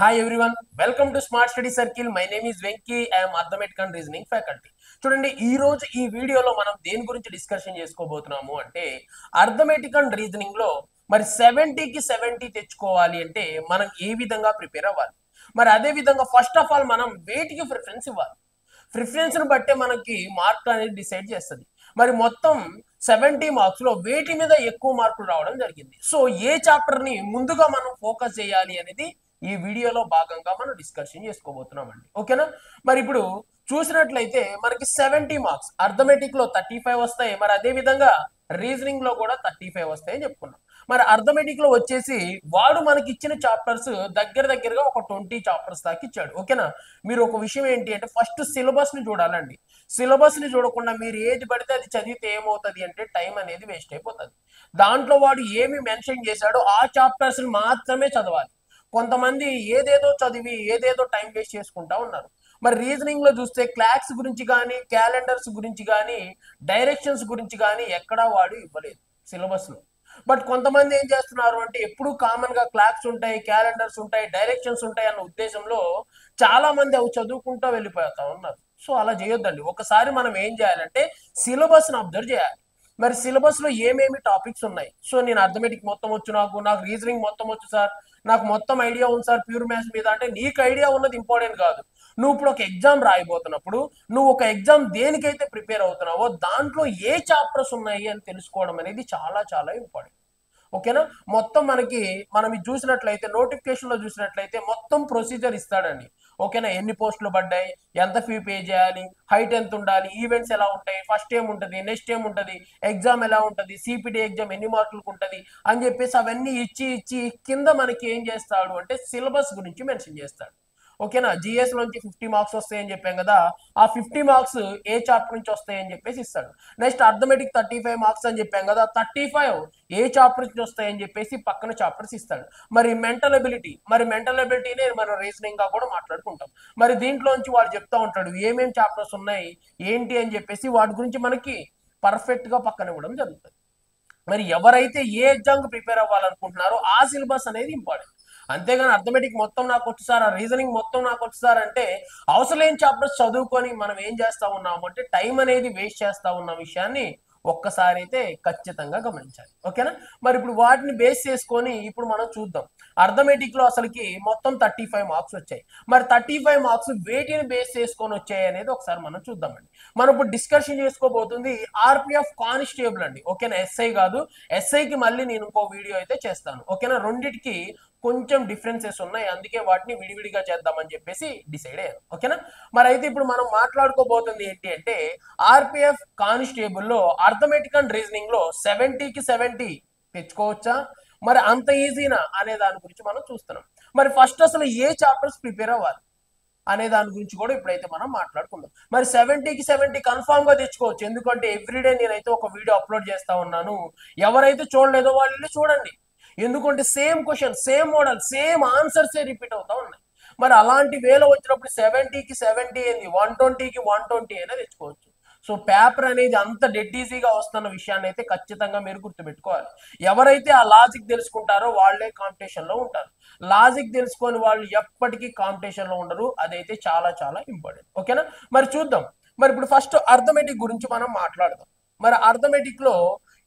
Hi everyone, welcome to Smart Study Circle. My name is Venki. I am Arithmetic and Reasoning faculty. చూడండి ఈ రోజు ఈ వీడియోలో మనం దేని గురించి డిస్కషన్ చేసుకోబోతున్నాము అంటే అర్థమెటిక్ అండ్ రీజనింగ్ లో మరి 70కి 70 తెచ్చుకోవాలి అంటే మనం ఏ విధంగా ప్రిపేర్ అవ్వాలి. మరి అదే విధంగా ఫస్ట్ ఆఫ్ ఆల్ మనం వేటికి ప్రిఫరెన్స్ ఇవ్వాలి. ప్రిఫరెన్స్ ను బట్టే మనకి మార్క్ అనేది డిసైడ్ చేస్తుంది. మరి మొత్తం 70 మార్క్స్ లో వేటి మీద ఎక్కువ మార్కులు రావడం జరిగింది. సో ఏ చాప్టర్ ని ముందుగా మనం ఫోకస్ చేయాలి అనేది ఈ వీడియోలో భాగంగా మనం డిస్కషన్ చేసుకోబోతున్నామండి. ఓకేనా? మరి ఇప్పుడు చూసినట్లయితే మనకి 70 మార్క్స్ అర్థమెటిక్ లో 35 వస్తాయి. మరి అదే విధంగా రీజనింగ్ లో కూడా 35 వస్తాయని చెప్పుకున్నాం. మరి అర్థమెటిక్ లో వచ్చేసి వాడు మనకి ఇచ్చిన చాప్టర్స్ దగ్గరగా ఒక 20 చాప్టర్స్ దాకా ఇచ్చాడు. ఓకేనా? మీరు ఒక విషయం ఏంటి అంటే ఫస్ట్ సిలబస్ ని చూడాలండి. సిలబస్ ని చూడకుండా మీరు ఏది పడితే అది చదివితే ఏమవుతుంది అంటే టైం అనేది వేస్ట్ అయిపోతుంది. దాంట్లో వాడు ఏమి మెన్షన్ చేశాడో ఆ చాప్టర్స్ మాత్రమే చదవాలి. కొంతమంది ఏదేదో చదివి ఏదేదో టైం వేస్ట్ చేసుకుంటా ఉన్నారు. మరి రీజనింగ్ లో చూస్తే క్లాక్స్ గురించి కానీ క్యాలెండర్స్ గురించి కానీ డైరెక్షన్స్ గురించి కానీ ఎక్కడా వాడు ఇవ్వలేదు సిలబస్ లో. బట్ కొంతమంది ఏం చేస్తున్నారు అంటే ఎప్పుడు కామన్ గా క్లాక్స్ ఉంటాయి, క్యాలెండర్స్ ఉంటాయి, డైరెక్షన్స్ ఉంటాయి అన్న ఉద్దేశంలో చాలా మంది అవి చదువుకుంటూ వెళ్ళిపోతా ఉన్నారు. సో అలా చేయొద్దండి. ఒకసారి మనం ఏం చేయాలంటే సిలబస్ ని అబ్జర్వ్ చేయాలి. మరి సిలబస్ లో ఏమేమి టాపిక్స్ ఉన్నాయి. సో నేను అర్థమెటిక్ మొత్తం వచ్చు, నాకు రీజనింగ్ మొత్తం వచ్చు సార్, నాకు మొత్తం ఐడియా ఉంది సార్ ప్యూర్ మ్యాథ్స్ మీద అంటే నీకు ఐడియా ఉన్నది ఇంపార్టెంట్ కాదు. నువ్వు ఇప్పుడు ఒక ఎగ్జామ్ రాయబోతున్నప్పుడు నువ్వు ఒక ఎగ్జామ్ దేనికైతే ప్రిపేర్ అవుతున్నావో దాంట్లో ఏ చాప్టర్స్ ఉన్నాయి అని తెలుసుకోవడం అనేది చాలా చాలా ఇంపార్టెంట్. ఓకేనా? మొత్తం మనం ఇది చూసినట్లయితే నోటిఫికేషన్ లో చూసినట్లయితే మొత్తం ప్రొసీజర్ ఇస్తాడండి. ఓకేనా? ఎన్ని పోస్టులు పడ్డాయి, ఎంత ఫీ పే చేయాలి, హైట్ ఎంత ఉండాలి, ఈవెంట్స్ ఎలా ఉంటాయి, ఫస్ట్ ఏం ఉంటుంది, నెక్స్ట్ ఏం ఉంటుంది, ఎగ్జామ్ ఎలా ఉంటుంది, సిపిటి ఎగ్జామ్ ఎన్ని మార్కులకు ఉంటుంది అని చెప్పేసి అవన్నీ ఇచ్చి కింద మనకి ఏం చేస్తాడు అంటే సిలబస్ గురించి మెన్షన్ చేస్తాడు. ఓకేనా? జిఎస్ నుంచి 50 మార్క్స్ వస్తాయని చెప్పాం కదా, ఆ 50 మార్క్స్ ఏ చాప్టర్ నుంచి వస్తాయని చెప్పేసి ఇస్తాడు. నెక్స్ట్ అర్థమెటిక్ 35 మార్క్స్ అని చెప్పాం కదా, 35 ఏ చాప్టర్ నుంచి వస్తాయని చెప్పేసి పక్కన చాప్టర్స్ ఇస్తాడు. మరి మెంటల్ ఎబిలిటీనే మనం రీజనింగ్ గా కూడా మాట్లాడుకుంటాం. మరి దీంట్లోంచి వాడు చెప్తా ఉంటాడు ఏమేం చాప్టర్స్ ఉన్నాయి ఏంటి అని చెప్పేసి వాటి గురించి మనకి పర్ఫెక్ట్ గా పక్కన ఇవ్వడం జరుగుతుంది. మరి ఎవరైతే ఏ ఎగ్జామ్ కి ప్రిపేర్ అవ్వాలనుకుంటున్నారో ఆ సిలబస్ అనేది ఇంపార్టెంట్. అంతేగాని అర్థమెటిక్ మొత్తం నాకు వచ్చు సార్, ఆ రీజనింగ్ మొత్తం నాకు వచ్చు సార్ అంటే అవసరం లేని చాప్టర్స్ చదువుకొని మనం ఏం చేస్తా ఉన్నాము అంటే టైం అనేది వేస్ట్ చేస్తా ఉన్న విషయాన్ని ఒక్కసారి అయితే ఖచ్చితంగా గమనించాలి. ఓకేనా? మరి ఇప్పుడు వాటిని బేస్ చేసుకొని ఇప్పుడు మనం చూద్దాం. అర్థమెటిక్ లో అసలుకి మొత్తం 35 మార్క్స్ వచ్చాయి. మరి 35 మార్క్స్ వేటిని బేస్ చేసుకొని వచ్చాయి అనేది ఒకసారి మనం చూద్దామండి. మనం ఇప్పుడు డిస్కషన్ చేసుకోబోతుంది ఆర్పిఎఫ్ కానిస్టేబుల్ అండి. ఓకేనా? ఎస్ఐ కాదు. ఎస్ఐకి మళ్ళీ నేను ఇంకో వీడియో అయితే చేస్తాను. ఓకేనా? రెండిటికి కొంచెం డిఫరెన్సెస్ ఉన్నాయి, అందుకే వాటిని విడివిడిగా చేద్దామని చెప్పేసి డిసైడ్ అయ్యాను. ఓకేనా? మరి అయితే ఇప్పుడు మనం మాట్లాడుకోబోతుంది ఏంటి అంటే ఆర్పిఎఫ్ కానిస్టేబుల్ లో అర్థమెటిక్ అండ్ రీజనింగ్ లో 70కి 70 తెచ్చుకోవచ్చా, మరి అంత ఈజీనా అనే దాని గురించి మనం చూస్తున్నాం. మరి ఫస్ట్ అసలు ఏ చాప్టర్స్ ప్రిపేర్ అవ్వాలి అనే దాని గురించి కూడా ఇప్పుడైతే మనం మాట్లాడుకుందాం. మరి 70కి 70 కన్ఫామ్ గా తెచ్చుకోవచ్చు. ఎందుకంటే ఎవ్రీడే నేనైతే ఒక వీడియో అప్లోడ్ చేస్తా ఉన్నాను. ఎవరైతే చూడలేదో వాళ్ళు చూడండి. ఎందుకంటే same question, same model, same answers repeat అవుతా ఉన్నాయి. మరి అలాంటి వేలో వచ్చినప్పుడు 70కి 70 ఏంది, 120కి 120 అయినా తెచ్చుకోవచ్చు. సో పేపర్ అనేది అంత డెడ్ ఈజీగా వస్తున్న విషయాన్ని అయితే ఖచ్చితంగా మీరు గుర్తుపెట్టుకోవాలి. ఎవరైతే ఆ లాజిక్ తెలుసుకుంటారో వాళ్ళే కాంపిటీషన్ లో ఉంటారు. లాజిక్ తెలుసుకొని వాళ్ళు ఎప్పటికీ కాంపిటీషన్ లో ఉండరు. అదైతే చాలా చాలా ఇంపార్టెంట్. ఓకేనా? మరి చూద్దాం. మరి ఇప్పుడు ఫస్ట్ అర్థమెటిక్ గురించి మనం మాట్లాడదాం. మరి అర్థమెటిక్ లో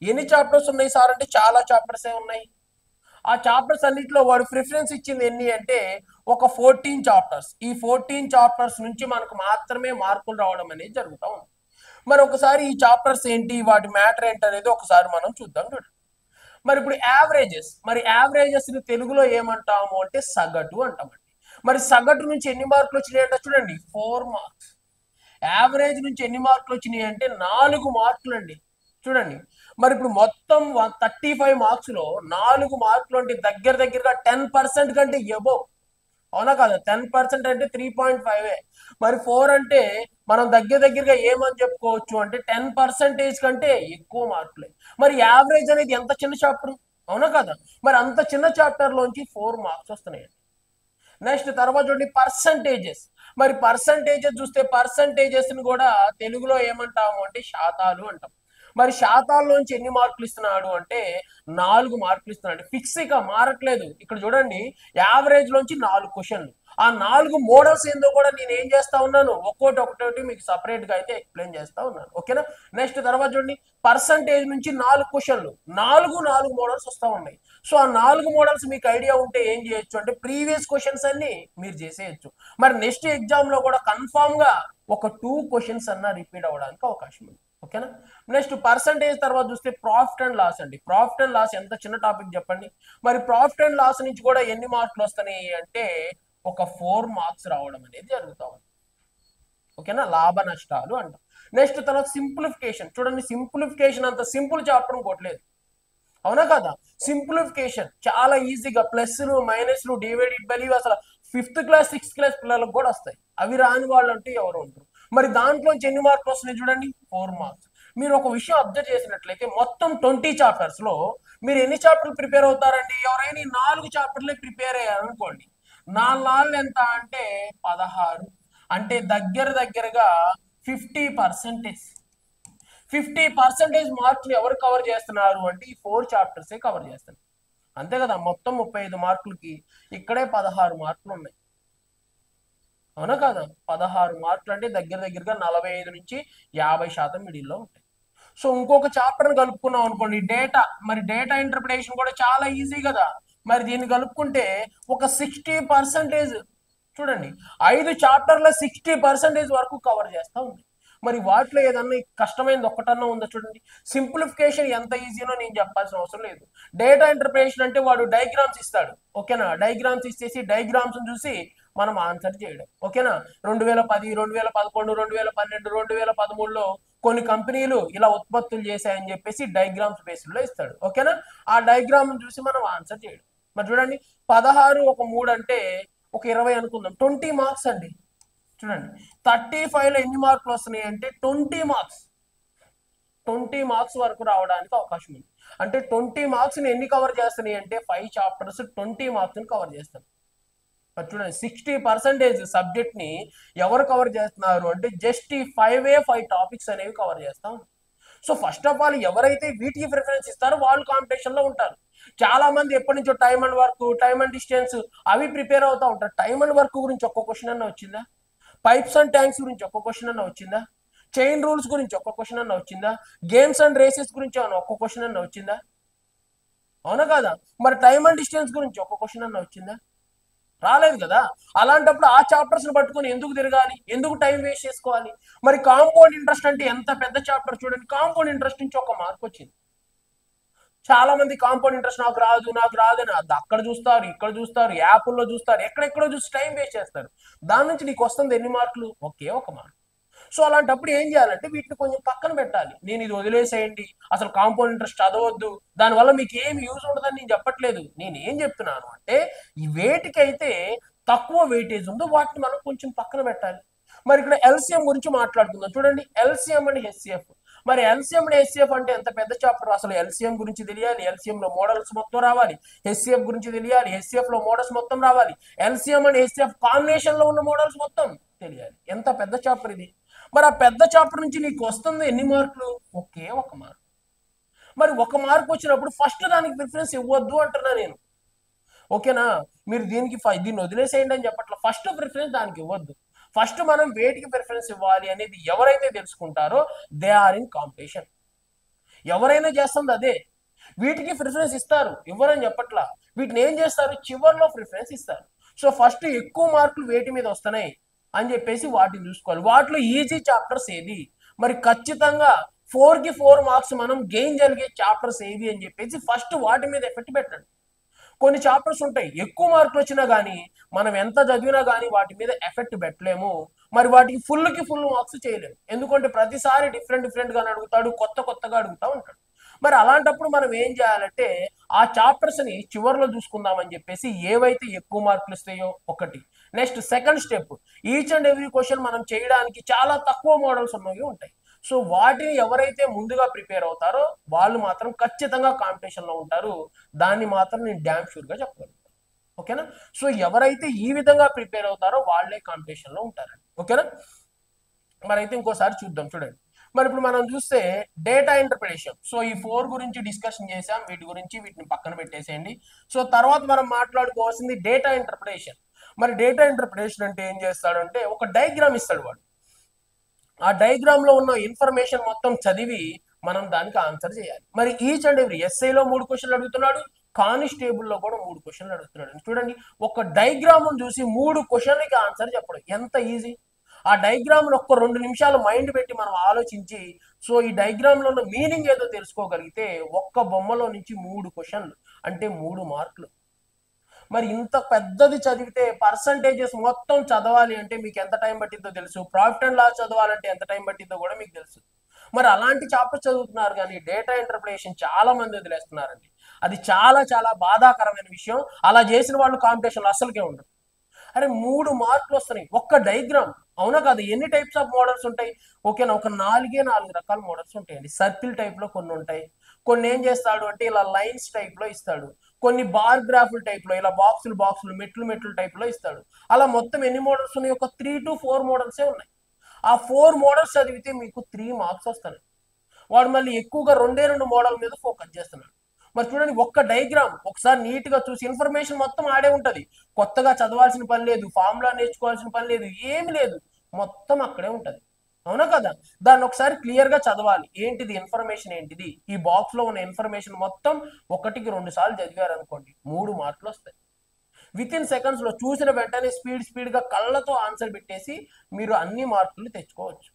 ఎన్ని చాప్టర్స్ ఉన్నాయి సార్ అంటే చాలా చాప్టర్స్ ఉన్నాయి. ఆ చాప్టర్స్ అన్నింటిలో వాడు ప్రిఫరెన్స్ ఇచ్చింది ఎన్ని అంటే ఒక 14 చాప్టర్స్. ఈ 14 చాప్టర్స్ నుంచి మనకు మాత్రమే మార్కులు రావడం అనేది జరుగుతూ ఉంది. మరి ఒకసారి ఈ చాప్టర్స్ ఏంటి, వాటి మ్యాటర్ ఏంటి అనేది ఒకసారి మనం చూద్దాం. చూడండి. మరి ఇప్పుడు యావరేజెస్ ని తెలుగులో ఏమంటాము అంటే సగటు అంటామండి. మరి సగటు నుంచి ఎన్ని మార్కులు వచ్చినాయి అంటే చూడండి 4 మార్క్స్. యావరేజ్ నుంచి ఎన్ని మార్కులు వచ్చినాయి అంటే 4 మార్కులు అండి. చూడండి. మరి ఇప్పుడు మొత్తం 35 మార్క్స్ లో 4 మార్కులు అంటే దగ్గరగా 10% కంటే ఎబో. అవునా కాదా? 10% అంటే 3.5. మరి 4 అంటే మనం దగ్గరగా ఏమని చెప్పుకోవచ్చు అంటే 10% కంటే ఎక్కువ మార్కులే. మరి యావరేజ్ అనేది ఎంత చిన్న చాప్టర్, అవునా కదా? మరి అంత చిన్న చాప్టర్ లోంచి 4 మార్క్స్ వస్తున్నాయి. నెక్స్ట్ తర్వాత చూడండి పర్సంటేజెస్. మరి పర్సంటేజెస్ చూస్తే పర్సంటేజెస్ ని కూడా తెలుగులో ఏమంటాము అంటే శాతాలు అంటాం. మరి శాతాల్లోంచి ఎన్ని మార్కులు ఇస్తున్నాడు అంటే 4 మార్కులు ఇస్తున్నాడు. ఫిక్స్ ఇక మారట్లేదు. ఇక్కడ చూడండి, యావరేజ్ లోంచి 4 క్వశ్చన్లు. ఆ 4 మోడల్స్ ఏందో కూడా నేను ఏం చేస్తా ఉన్నాను, ఒక్కొక్కటి మీకు సపరేట్ గా అయితే ఎక్స్ప్లెయిన్ చేస్తా ఉన్నాను. ఓకేనా. నెక్స్ట్ తర్వాత చూడండి, పర్సంటేజ్ నుంచి 4 క్వశ్చన్లు, 4 మోడల్స్ వస్తా ఉన్నాయి. సో ఆ 4 మోడల్స్ మీకు ఐడియా ఉంటే ఏం చేయొచ్చు అంటే ప్రీవియస్ క్వశ్చన్స్ అన్ని మీరు చేసేయచ్చు. మరి నెక్స్ట్ ఎగ్జామ్ లో కూడా కన్ఫామ్ గా ఒక 2 క్వశ్చన్స్ అన్నా రిపీట్ అవ్వడానికి అవకాశం ఉంది. ఓకేనా. నెక్స్ట్ పర్సంటేజ్ తర్వాత చూస్తే ప్రాఫిట్ అండ్ లాస్ అండి. ప్రాఫిట్ అండ్ లాస్ ఎంత చిన్న టాపిక్ చెప్పండి. మరి ప్రాఫిట్ అండ్ లాస్ నుంచి కూడా ఎన్ని మార్కులు వస్తున్నాయి అంటే ఒక 4 మార్క్స్ రావడం అనేది జరుగుతా ఉంది. ఓకేనా, లాభ నష్టాలు అంటాం. నెక్స్ట్ తర్వాత సింప్లిఫికేషన్. చూడండి, సింప్లిఫికేషన్ అంత సింపుల్ చాప్టర్ ఇంకోట్లేదు, అవునా కదా. సింప్లిఫికేషన్ చాలా ఈజీగా ప్లస్లు మైనస్లు డివైడెడ్ బై అసలు 5th క్లాస్ 6th క్లాస్ పిల్లలకు కూడా వస్తాయి. అవి రాని వాళ్ళు అంటూ ఎవరు ఉంటారు. మరి దాంట్లోంచి ఎన్ని మార్కులు వస్తున్నాయి చూడండి, 4 మార్క్స్. మీరు ఒక విషయం అబ్జర్వ్ చేసినట్లయితే మొత్తం 20 చాప్టర్స్ లో మీరు ఎన్ని చాప్టర్లు ప్రిపేర్ అవుతారండి? ఎవరైనా 4 చాప్టర్లే ప్రిపేర్ అయ్యారు అనుకోండి, 4 ఎంత అంటే 16, అంటే దగ్గరగా 50%. 50% మార్కులు ఎవరు కవర్ చేస్తున్నారు అంటే ఈ 4 చాప్టర్సే కవర్ చేస్తున్నారు. అంతే కదా. మొత్తం 35 మార్కులకి ఇక్కడే 16 మార్కులు ఉన్నాయి, అవునా కదా. 16 మార్కులు అంటే దగ్గరగా 45 నుంచి 50% మిడిల్లో ఉంటాయి. సో ఇంకొక చాప్టర్ కలుపుకున్నాం అనుకోండి, డేటా. మరి డేటా ఇంటర్ప్రిటేషన్ కూడా చాలా ఈజీ కదా. మరి దీన్ని కలుపుకుంటే ఒక 60%, చూడండి 5 చాప్టర్ల 60% వరకు కవర్ చేస్తా ఉంది. మరి వాటిలో ఏదన్నా కష్టమైనది ఒక్కటన్నా ఉందో చూడండి. సింప్లిఫికేషన్ ఎంత ఈజీనో నేను చెప్పాల్సిన అవసరం లేదు. డేటా ఇంటర్ప్రిటేషన్ అంటే వాడు డయాగ్రామ్స్ ఇస్తాడు, ఓకేనా. డయాగ్రామ్స్ ఇచ్చేసి డయాగ్రామ్స్ చూసి మనం ఆన్సర్ చేయడం. ఓకేనా. 2010, 2011, 2012, 2013లో కొన్ని కంపెనీలు ఇలా ఉత్పత్తులు చేశాయని చెప్పేసి డయాగ్రామ్స్ బేస్డ్ లో ఇస్తాడు. ఓకేనా. ఆ డయాగ్రామ్ చూసి మనం ఆన్సర్ చేయడం. మరి చూడండి, 16 ఒక 3 అంటే ఒక 20 అనుకుందాం, 20 మార్క్స్ అండి. చూడండి, 35లో ఎన్ని మార్కులు వస్తున్నాయి అంటే 20 మార్క్స్. 20 మార్క్స్ వరకు రావడానికి అవకాశం ఉంది. అంటే 20 మార్క్స్ ని ఎన్ని కవర్ చేస్తున్నాయి అంటే 5 చాప్టర్స్ 20 మార్క్స్ ని కవర్ చేస్తారు. మరి చూడండి, 60% సబ్జెక్ట్ ని ఎవరు కవర్ చేస్తున్నారు అంటే జస్ట్ ఈ 5 టాపిక్స్ అనేవి కవర్ చేస్తాం. సో ఫస్ట్ ఆఫ్ ఆల్ ఎవరైతే వీటికి ప్రిఫరెన్స్ ఇస్తారో వాళ్ళు కాంపిటీషన్ లో ఉంటారు. చాలా మంది ఎప్పటి నుంచో time and work, time and distance అవి ప్రిపేర్ అవుతా ఉంటారు. టైమ్ అండ్ వర్క్ గురించి ఒక్క క్వశ్చన్ అన్న వచ్చిందా? పైప్స్ అండ్ ట్యాంక్స్ గురించి ఒక్క క్వశ్చన్ అన్న వచ్చిందా? చైన్ రూల్స్ గురించి ఒక్క క్వశ్చన్ అన్న వచ్చిందా? గేమ్స్ అండ్ రేసెస్ గురించి ఏమన్నా ఒక్క క్వశ్చన్ అన్న వచ్చిందా? అవునా కదా. మరి టైమ్ అండ్ డిస్టెన్స్ గురించి ఒక్క క్వశ్చన్ అన్న వచ్చిందా? రాలేదు కదా. అలాంటప్పుడు ఆ చాప్టర్స్ ని పట్టుకొని ఎందుకు తిరగాలి, ఎందుకు టైం వేస్ట్ చేసుకోవాలి? మరి కాంపౌండ్ ఇంట్రెస్ట్ అంటే ఎంత పెద్ద చాప్టర్ చూడండి. కాంపౌండ్ ఇంట్రెస్ట్ నుంచి ఒక మార్క్ వచ్చింది. చాలా మంది కాంపౌండ్ ఇంట్రెస్ట్ నాకు రాదు అని అక్కడ చూస్తారు, ఇక్కడ చూస్తారు, యాప్ల్లో చూస్తారు, ఎక్కడెక్కడో చూసి టైం వేస్ట్ చేస్తారు. దాని నుంచి నీకు వస్తుంది ఎన్ని మార్కులు? ఒకే ఒక మార్క్. సో అలాంటప్పుడు ఏం చేయాలంటే వీటిని కొంచెం పక్కన పెట్టాలి. నేను ఇది వదిలేసేయండి, అసలు కాంపౌండ్ ఇంట్రెస్ట్ చదవద్దు, దానివల్ల మీకు ఏమి యూజ్ ఉండదని నేను చెప్పట్లేదు. నేను ఏం చెప్తున్నాను అంటే ఈ వేటికైతే తక్కువ వెయిటేజ్ ఉందో వాటిని మనం కొంచెం పక్కన పెట్టాలి. మరి ఇక్కడ ఎల్సిఎం గురించి మాట్లాడుకుందాం. చూడండి, ఎల్సిఎం అండ్ హెచ్సిఎఫ్. మరి ఎల్సిఎం అండ్ హెచ్సిఎఫ్ అంటే ఎంత పెద్ద చాప్టర్. అసలు ఎల్సిఎం గురించి తెలియాలి, ఎల్సిఎం లో మోడల్స్ మొత్తం రావాలి, హెచ్సిఎఫ్ గురించి తెలియాలి, హెచ్సిఎఫ్ లో మోడల్స్ మొత్తం రావాలి, ఎల్సిఎం అండ్ హెచ్సిఎఫ్ కాంబినేషన్ లో ఉన్న మోడల్స్ మొత్తం తెలియాలి. ఎంత పెద్ద చాప్టర్ ఇది. మరి ఆ పెద్ద చాప్టర్ నుంచి నీకు వస్తుంది ఎన్ని మార్కులు? ఒకే ఒక మార్క్. మరి ఒక మార్క్ వచ్చినప్పుడు ఫస్ట్ దానికి ప్రిఫరెన్స్ ఇవ్వద్దు అంటున్నా నేను. ఓకేనా. మీరు దీన్ని వదిలేసేయండి అని చెప్పట్ల. ఫస్ట్ ప్రిఫరెన్స్ దానికి ఇవ్వద్దు. ఫస్ట్ మనం వేటికి ప్రిఫరెన్స్ ఇవ్వాలి అనేది ఎవరైతే తెలుసుకుంటారో దే ఆర్ ఇన్ కాంపిటీషన్. ఎవరైనా చేస్తుంది అదే. వీటికి ప్రిఫరెన్స్ ఇస్తారు, ఇవ్వరని చెప్పట్లా. వీటిని ఏం చేస్తారు, చివరిలో ప్రిఫరెన్స్ ఇస్తారు. సో ఫస్ట్ ఎక్కువ మార్కులు వేటి మీద వస్తున్నాయి అని చెప్పేసి వాటిని చూసుకోవాలి. వాటిలో ఈజీ చాప్టర్స్ ఏది, మరి ఖచ్చితంగా 4కి 4 మార్క్స్ మనం గెయిన్ జరిగే చాప్టర్స్ ఏవి అని చెప్పేసి ఫస్ట్ వాటి మీద ఎఫెక్ట్ పెట్టండి. కొన్ని చాప్టర్స్ ఉంటాయి ఎక్కువ మార్కులు వచ్చినా కానీ మనం ఎంత చదివినా కానీ వాటి మీద ఎఫెక్ట్ పెట్టలేము. మరి వాటికి ఫుల్ మార్క్స్ చేయలేము. ఎందుకంటే ప్రతిసారి డిఫరెంట్ గా అడుగుతాడు, కొత్తగా అడుగుతా ఉంటాడు. మరి అలాంటప్పుడు మనం ఏం చేయాలంటే ఆ చాప్టర్స్ ని చివరిలో చూసుకుందామని చెప్పేసి ఏవైతే ఎక్కువ మార్కులు ఇస్తాయో ఒకటి. Next second step, each and every question మనం చేయడానికి చాలా తక్కువ మోడల్స్ ఉన్నవి ఉంటాయి. సో వాటిని ఎవరైతే ముందుగా ప్రిపేర్ అవుతారో వాళ్ళు మాత్రం ఖచ్చితంగా కాంపిటీషన్ లో ఉంటారు. దాన్ని మాత్రం నేను డ్యామ్ షూర్ గా చెప్పగలుగుతాను. ఓకేనా. సో ఎవరైతే ఈ విధంగా ప్రిపేర్ అవుతారో వాళ్ళే కాంపిటీషన్ లో ఉంటారండి. ఓకేనా. మరి అయితే ఇంకోసారి చూద్దాం. చూడండి, మరి ఇప్పుడు మనం చూస్తే డేటా ఇంటర్ప్రిటేషన్. సో ఈ 4 గురించి డిస్కషన్ చేసాం, వీటిని పక్కన పెట్టేసేయండి. సో తర్వాత మనం మాట్లాడుకోవాల్సింది డేటా ఇంటర్ప్రిటేషన్. మరి డేటా ఇంటర్ప్రిటేషన్ అంటే ఏం చేస్తాడు అంటే ఒక డయాగ్రామ్ ఇస్తాడు వాడు. ఆ డయాగ్రామ్ లో ఉన్న ఇన్ఫర్మేషన్ మొత్తం చదివి మనం దానికి ఆన్సర్ చేయాలి. మరి ఈచ్ అండ్ ఎవ్రీ ఎస్ఐలో 3 క్వశ్చన్లు అడుగుతున్నాడు, కానిస్టేబుల్ లో కూడా 3 క్వశ్చన్లు అడుగుతున్నాడు. చూడండి, ఒక డయాగ్రామ్ చూసి 3 క్వశ్చన్లకి ఆన్సర్ చెప్పడం ఎంత ఈజీ. ఆ డయాగ్రామ్ ఒక్క 2 నిమిషాలు మైండ్ పెట్టి మనం ఆలోచించి సో ఈ డయాగ్రామ్ లో ఉన్న మీనింగ్ ఏదో తెలుసుకోగలిగితే ఒక్క బొమ్మలో నుంచి 3 క్వశ్చన్లు అంటే 3 మార్కులు. మరి ఇంత పెద్దది చదివితే పర్సంటేజెస్ మొత్తం చదవాలి అంటే మీకు ఎంత టైం పట్టిద్దో తెలుసు, ప్రాఫిట్ అండ్ లాస్ చదవాలంటే ఎంత టైం పట్టిద్దో కూడా మీకు తెలుసు. మరి అలాంటి చాప్టర్ చదువుతున్నారు కానీ డేటా ఇంటర్ప్రిటేషన్ చాలా మంది వదిలేస్తున్నారండి. అది చాలా చాలా బాధాకరమైన విషయం. అలా చేసిన వాళ్ళు కాంపిటీషన్లో అసలుకే ఉండరు. అరే 3 మార్కులు వస్తున్నాయి ఒక్క డయాగ్రామ్, అవునా కాదు? ఎన్ని టైప్స్ ఆఫ్ మోడల్స్ ఉంటాయి? ఓకేనా, ఒక 4 రకాల మోడల్స్ ఉంటాయండి. సర్కిల్ టైప్ లో కొన్ని ఉంటాయి, కొన్ని ఏం చేస్తాడు అంటే ఇలా లైన్స్ టైప్ లో ఇస్తాడు, కొన్ని బార్ గ్రాఫ్ల టైప్ లో ఇలా బాక్సులు మెట్లు టైప్ లో ఇస్తాడు. అలా మొత్తం ఎన్ని మోడల్స్ ఉన్నాయి? ఒక 3 to 4 మోడల్సే ఉన్నాయి. ఆ 4 మోడల్స్ చదివితే మీకు 3 మార్క్స్ వస్తాయి. వాడు మళ్ళీ ఎక్కువగా 2 మోడల్ మీద ఫోకస్ చేస్తున్నాడు. మరి చూడండి, ఒక్క డయాగ్రామ్ ఒకసారి నీట్ గా చూసి ఇన్ఫర్మేషన్ మొత్తం ఆడే ఉంటది. కొత్తగా చదవాల్సిన పని లేదు, ఫార్ములా నేర్చుకోవాల్సిన పని లేదు, ఏమి లేదు, మొత్తం అక్కడే ఉంటది. అవునా కదా? దాన్ని ఒకసారి క్లియర్ గా చదవాలి. ఏంటిది ఇన్ఫర్మేషన్, ఏంటిది ఈ బాక్స్ లో ఉన్న ఇన్ఫర్మేషన్ మొత్తం 1కి 2 సార్లు చదివారు అనుకోండి 3 మార్కులు వస్తాయి. విత్ ఇన్ సెకండ్స్ లో చూసిన వెంటనే స్పీడ్ గా కళ్ళతో ఆన్సర్ పెట్టేసి మీరు అన్ని మార్కులు తెచ్చుకోవచ్చు.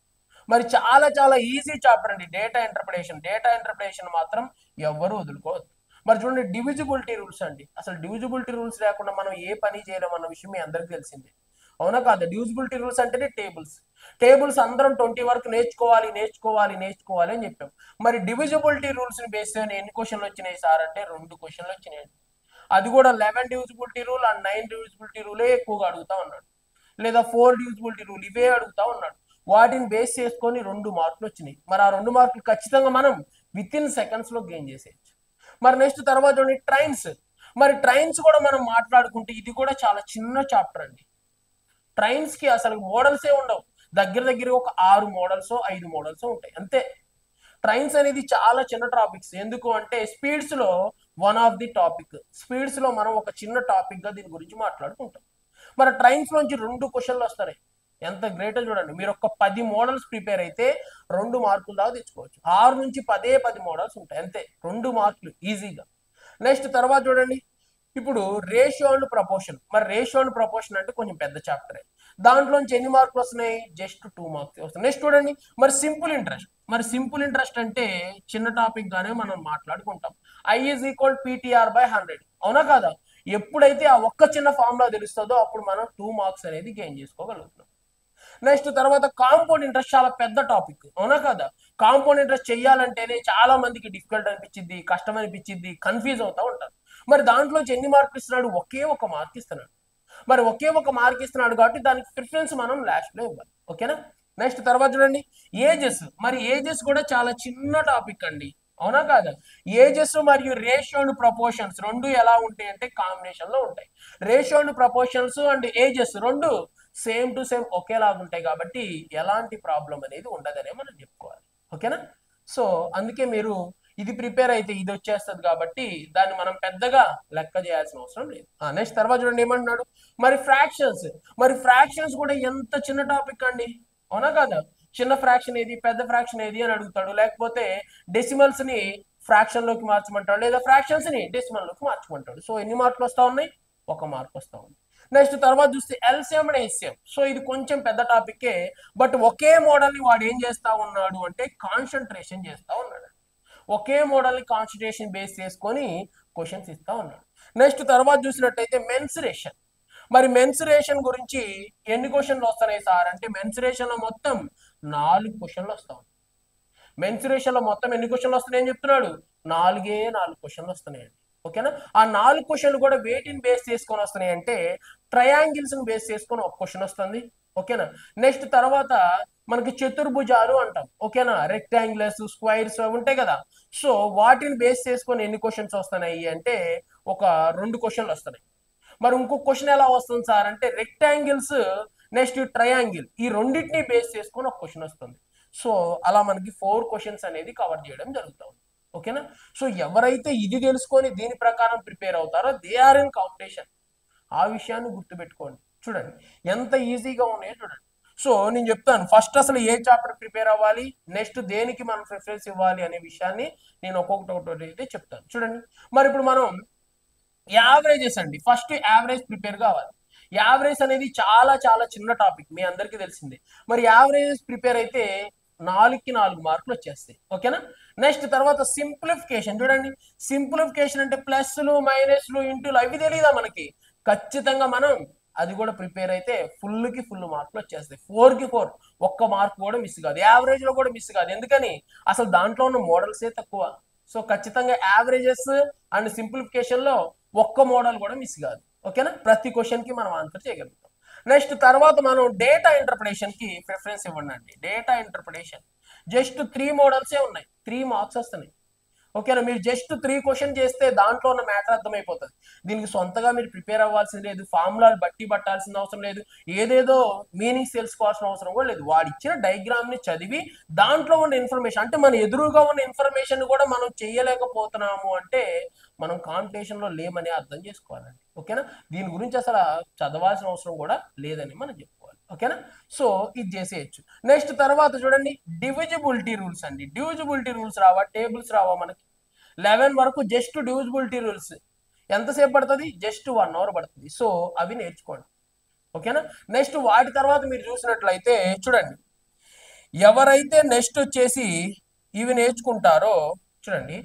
మరి చాలా చాలా ఈజీ చాప్టర్ అండి డేటా ఇంటర్ప్రిటేషన్. డేటా ఇంటర్ప్రిటేషన్ మాత్రం ఎవ్వరూ వదులుకోవద్దు. మరి చూడండి, డివిజిబిలిటీ రూల్స్ అండి. అసలు డివిజిబిలిటీ రూల్స్ లేకుండా మనం ఏ పని చేయలేం అన్న విషయం మీ అందరికీ తెలిసిందే, అవునా కాదు? డివిజిబిలిటీ రూల్స్ అంటేనే టేబుల్స్ అందరం 20 వరకు నేర్చుకోవాలి అని చెప్పాం. మరి డివిజిబిలిటీ రూల్స్ ని బేస్ చేయని ఎన్ని క్వశ్చన్లు వచ్చినాయి సార్ అంటే 2 క్వశ్చన్లు వచ్చినాయి. అది కూడా 11 డివిజిబిలిటీ రూల్ అండ్ 9 డివిజిబిలిటీ రూలే ఎక్కువగా అడుగుతా ఉన్నాడు, లేదా 4 డివిజిబిలిటీ రూల్ ఇవే అడుగుతా ఉన్నాడు. వాటిని బేస్ చేసుకొని 2 మార్కులు వచ్చినాయి. మరి ఆ 2 మార్కులు ఖచ్చితంగా మనం విత్ ఇన్ సెకండ్స్ లో గెయిన్ చేసేయచ్చు. మరి నెక్స్ట్ తర్వాత చూడండి ట్రైన్స్. మరి ట్రైన్స్ కూడా మనం మాట్లాడుకుంటే ఇది కూడా చాలా చిన్న చాప్టర్ అండి. ట్రైన్స్ కి అసలు మోడల్సే ఉండవు. దగ్గర ఒక 6 మోడల్స్ 5 మోడల్స్ ఉంటాయి అంతే. ట్రైన్స్ అనేది చాలా చిన్న టాపిక్స్. ఎందుకు అంటే స్పీడ్స్ లో one of the topic. Speeds లో మనం ఒక చిన్న టాపిక్ గా దీని గురించి మాట్లాడుకుంటాం. మరి ట్రైన్స్ నుంచి 2 క్వశ్చన్లు వస్తాయి. ఎంత గ్రేటో చూడండి. మీరు ఒక 10 మోడల్స్ ప్రిపేర్ అయితే 2 మార్కులు దాకా తెచ్చుకోవచ్చు. 6 నుంచి 10 మోడల్స్ ఉంటాయి అంతే, 2 మార్కులు ఈజీగా. నెక్స్ట్ తర్వాత చూడండి, ఇప్పుడు రేషియో అండ్ ప్రపోర్షన్. మరి రేషియో అండ్ ప్రపోర్షన్ అంటే కొంచెం పెద్ద చాప్టరే. దాంట్లోంచి ఎన్ని మార్కులు వస్తున్నాయి? జస్ట్ 2 మార్క్స్ వస్తాయి. నెక్స్ట్ చూడండి, మరి సింపుల్ ఇంట్రెస్ట్ అంటే చిన్న టాపిక్ గానే మనం మాట్లాడుకుంటాం. I = PTR/100, అవునా కాదా? ఎప్పుడైతే ఆ ఒక్క చిన్న ఫార్ములా తెలుస్తుందో అప్పుడు మనం 2 మార్క్స్ అనేది గెయిన్ చేసుకోగలుగుతాం. నెక్స్ట్ తర్వాత కాంపౌండ్ ఇంట్రెస్ట్ చాలా పెద్ద టాపిక్, అవునా కదా? కాంపౌండ్ ఇంట్రెస్ట్ చేయాలంటేనే చాలా మందికి డిఫికల్ట్ అనిపించింది, కష్టం అనిపించింది, కన్ఫ్యూజ్ అవుతా ఉంటారు. మరి దాంట్లోంచి ఎన్ని మార్కులు ఇస్తున్నాడు? ఒకే ఒక మార్క్ ఇస్తున్నాడు. మరి ఒకే ఒక మార్క్ ఇస్తున్నాడు కాబట్టి దానికి ప్రిఫరెన్స్ మనం లాస్ట్ లో ఇవ్వాలి, ఓకేనా? నెక్స్ట్ తర్వాత చూడండి ఏజెస్. మరి ఏజెస్ కూడా చాలా చిన్న టాపిక్ అండి, అవునా కాదా? ఏజెస్ మరియు రేషియో అండ్ ప్రపోర్షన్స్ 2 ఎలా ఉంటాయి అంటే కాంబినేషన్ లో ఉంటాయి. Ratio and proportions and ages 2 same to same ఒకేలాగా ఉంటాయి కాబట్టి ఎలాంటి ప్రాబ్లం అనేది ఉండదనే మనం చెప్పుకోవాలి, ఓకేనా? సో అందుకే మీరు ఇది ప్రిపేర్ అయితే ఇది వచ్చేస్తుంది కాబట్టి దాన్ని మనం పెద్దగా లెక్క చేయాల్సిన అవసరం లేదు. నెక్స్ట్ తర్వాత చూడండి ఏమంటున్నాడు, మరి ఫ్రాక్షన్స్ కూడా ఎంత చిన్న టాపిక్ అండి, అవునా కదా? చిన్న ఫ్రాక్షన్ ఏది, పెద్ద ఫ్రాక్షన్ ఏది అని అడుగుతాడు. లేకపోతే డెసిమల్స్ ని ఫ్రాక్షన్ లోకి మార్చమంటాడు, లేదా ఫ్రాక్షన్స్ ని డెసిమల్ లోకి మార్చమంటాడు. సో ఎన్ని మార్కులు వస్తా ఉన్నాయి? 1 మార్క్ వస్తా ఉంది. నెక్స్ట్ తర్వాత చూస్తే ఎల్సిఎం అండ్ హెచ్సిఎం. సో ఇది కొంచెం పెద్ద టాపిక్కే, బట్ ఒకే మోడల్ ని వాడు ఏం చేస్తా ఉన్నాడు అంటే కాన్సన్ట్రేషన్ చేస్తా ఉన్నాడు. ఒకే మోడల్ ని కాన్సన్ట్రేషన్ బేస్ చేసుకొని క్వశ్చన్స్ ఇస్తా ఉన్నాడు. నెక్స్ట్ తర్వాత చూసినట్టయితే మెన్సురేషన్. మరి మెన్సురేషన్ గురించి ఎన్ని క్వశ్చన్లు వస్తున్నాయి సార్ అంటే మెన్సురేషన్ లో మొత్తం 4 క్వశ్చన్లు వస్తాయి. మెన్సురేషన్ లో మొత్తం ఎన్ని క్వశ్చన్లు వస్తున్నాయని చెప్తున్నాడు? 4 క్వశ్చన్లు వస్తున్నాయండి, ఓకేనా? ఆ 4 క్వశ్చన్లు కూడా వేటిని బేస్ చేసుకొని వస్తున్నాయి అంటే ట్రయాంగిల్స్ ని బేస్ చేసుకొని ఒక క్వశ్చన్ వస్తుంది, ఓకేనా? నెక్స్ట్ తర్వాత మనకి చతుర్భుజాలు అంటాం, ఓకేనా? రెక్టాంగిల్స్, స్క్వైర్స్ ఉంటాయి కదా. సో వాటిని బేస్ చేసుకొని ఎన్ని క్వశ్చన్స్ వస్తున్నాయి అంటే ఒక 2 క్వశ్చన్లు వస్తున్నాయి. మరి ఇంకొక క్వశ్చన్ ఎలా వస్తుంది సార్ అంటే రెక్టాంగిల్స్ నెక్స్ట్ ట్రయాంగిల్ ఈ రెండింటిని బేస్ చేసుకొని ఒక క్వశ్చన్ వస్తుంది. సో అలా మనకి 4 క్వశ్చన్స్ అనేది కవర్ చేయడం జరుగుతుంది. ఓకేనా? సో ఎవరైతే ఇది తెలుసుకొని దీని ప్రకారం ప్రిపేర్ అవుతారో దే ఆర్ ఇన్ కాంపిటీషన్. ఆ విషయాన్ని గుర్తుపెట్టుకోండి. చూడండి ఎంత ఈజీగా ఉన్నాయో చూడండి. సో నేను చెప్తాను ఫస్ట్ అసలు ఏ చాప్టర్ ప్రిపేర్ అవ్వాలి, నెక్స్ట్ దేనికి మనం ప్రిఫరెన్స్ ఇవ్వాలి అనే విషయాన్ని నేను ఒక్కొక్కటి అయితే చెప్తాను. చూడండి మరి ఇప్పుడు మనం యావరేజెస్ అండి, ఫస్ట్ యావరేజ్ ప్రిపేర్ కావాలి. యావరేజ్ అనేది చాలా చాలా చిన్న టాపిక్, మీ అందరికీ తెలిసిందే. మరి యావరేజెస్ ప్రిపేర్ అయితే 4కి 4 మార్కులు వచ్చేస్తాయి. ఓకేనా? నెక్స్ట్ తర్వాత సింప్లిఫికేషన్. చూడండి సింప్లిఫికేషన్ అంటే ప్లస్లు మైనస్లు ఇంటూలు అవి తెలియదా మనకి, ఖచ్చితంగా మనం అది కూడా ప్రిపేర్ అయితే ఫుల్కి ఫుల్ మార్కులు వచ్చేస్తాయి. 4కి 4 ఒక్క మార్క్ కూడా మిస్ కాదు, యావరేజ్ లో కూడా మిస్ కాదు. ఎందుకని అసలు దాంట్లో ఉన్న మోడల్సే తక్కువ. సో ఖచ్చితంగా యావరేజెస్ అండ్ సింప్లిఫికేషన్ లో ఒక్క మోడల్ కూడా మిస్ కాదు. ఓకేనా? ప్రతి క్వశ్చన్ కి మనం ఆన్సర్ చేయగలుగుతాం. నెక్స్ట్ తర్వాత మనం డేటా ఇంటర్ప్రిటేషన్ కి ప్రిఫరెన్స్ ఇవ్వండి అండి. డేటా ఇంటర్ప్రిటేషన్ జస్ట్ 3 మోడల్సే ఉన్నాయి, 3 మార్క్స్ వస్తున్నాయి. ఓకేనా? మీరు జస్ట్ 3 క్వశ్చన్ చేస్తే దాంట్లో ఉన్న మ్యాటర్ అర్థమైపోతుంది. దీనికి సొంతగా మీరు ప్రిపేర్ అవ్వాల్సింది లేదు, ఫార్ములాలు బట్టి పట్టాల్సిన అవసరం లేదు, ఏదేదో మీనింగ్స్ తెలుసుకోవాల్సిన అవసరం కూడా లేదు. వాడు ఇచ్చిన డయాగ్రామ్ ని చదివి దాంట్లో ఉన్న ఇన్ఫర్మేషన్, అంటే మన ఎదురుగా ఉన్న ఇన్ఫర్మేషన్ కూడా మనం చేయలేకపోతున్నాము అంటే మనం కాంపిటీషన్ లో లేమని అర్థం చేసుకోవాలండి. ఓకేనా? దీని గురించి అసలు చదవాల్సిన అవసరం కూడా లేదని మనం చెప్పుకోవాలి. ఓకేనా? సో ఇది చేసేయచ్చు. నెక్స్ట్ తర్వాత చూడండి డివిజిబిలిటీ రూల్స్ అండి. డివిజిబిలిటీ రూల్స్ రావా, టేబుల్స్ రావా మనకి 11 వరకు జస్ట్ డివిజిబిలిటీ రూల్స్ ఎంతసేపు పడుతుంది, జస్ట్ 1 అవర్ పడుతుంది. సో అవి నేర్చుకోండి. ఓకేనా? నెక్స్ట్ వాటి తర్వాత మీరు చూసినట్లయితే చూడండి ఎవరైతే నెక్స్ట్ వచ్చేసి ఇవి నేర్చుకుంటారో చూడండి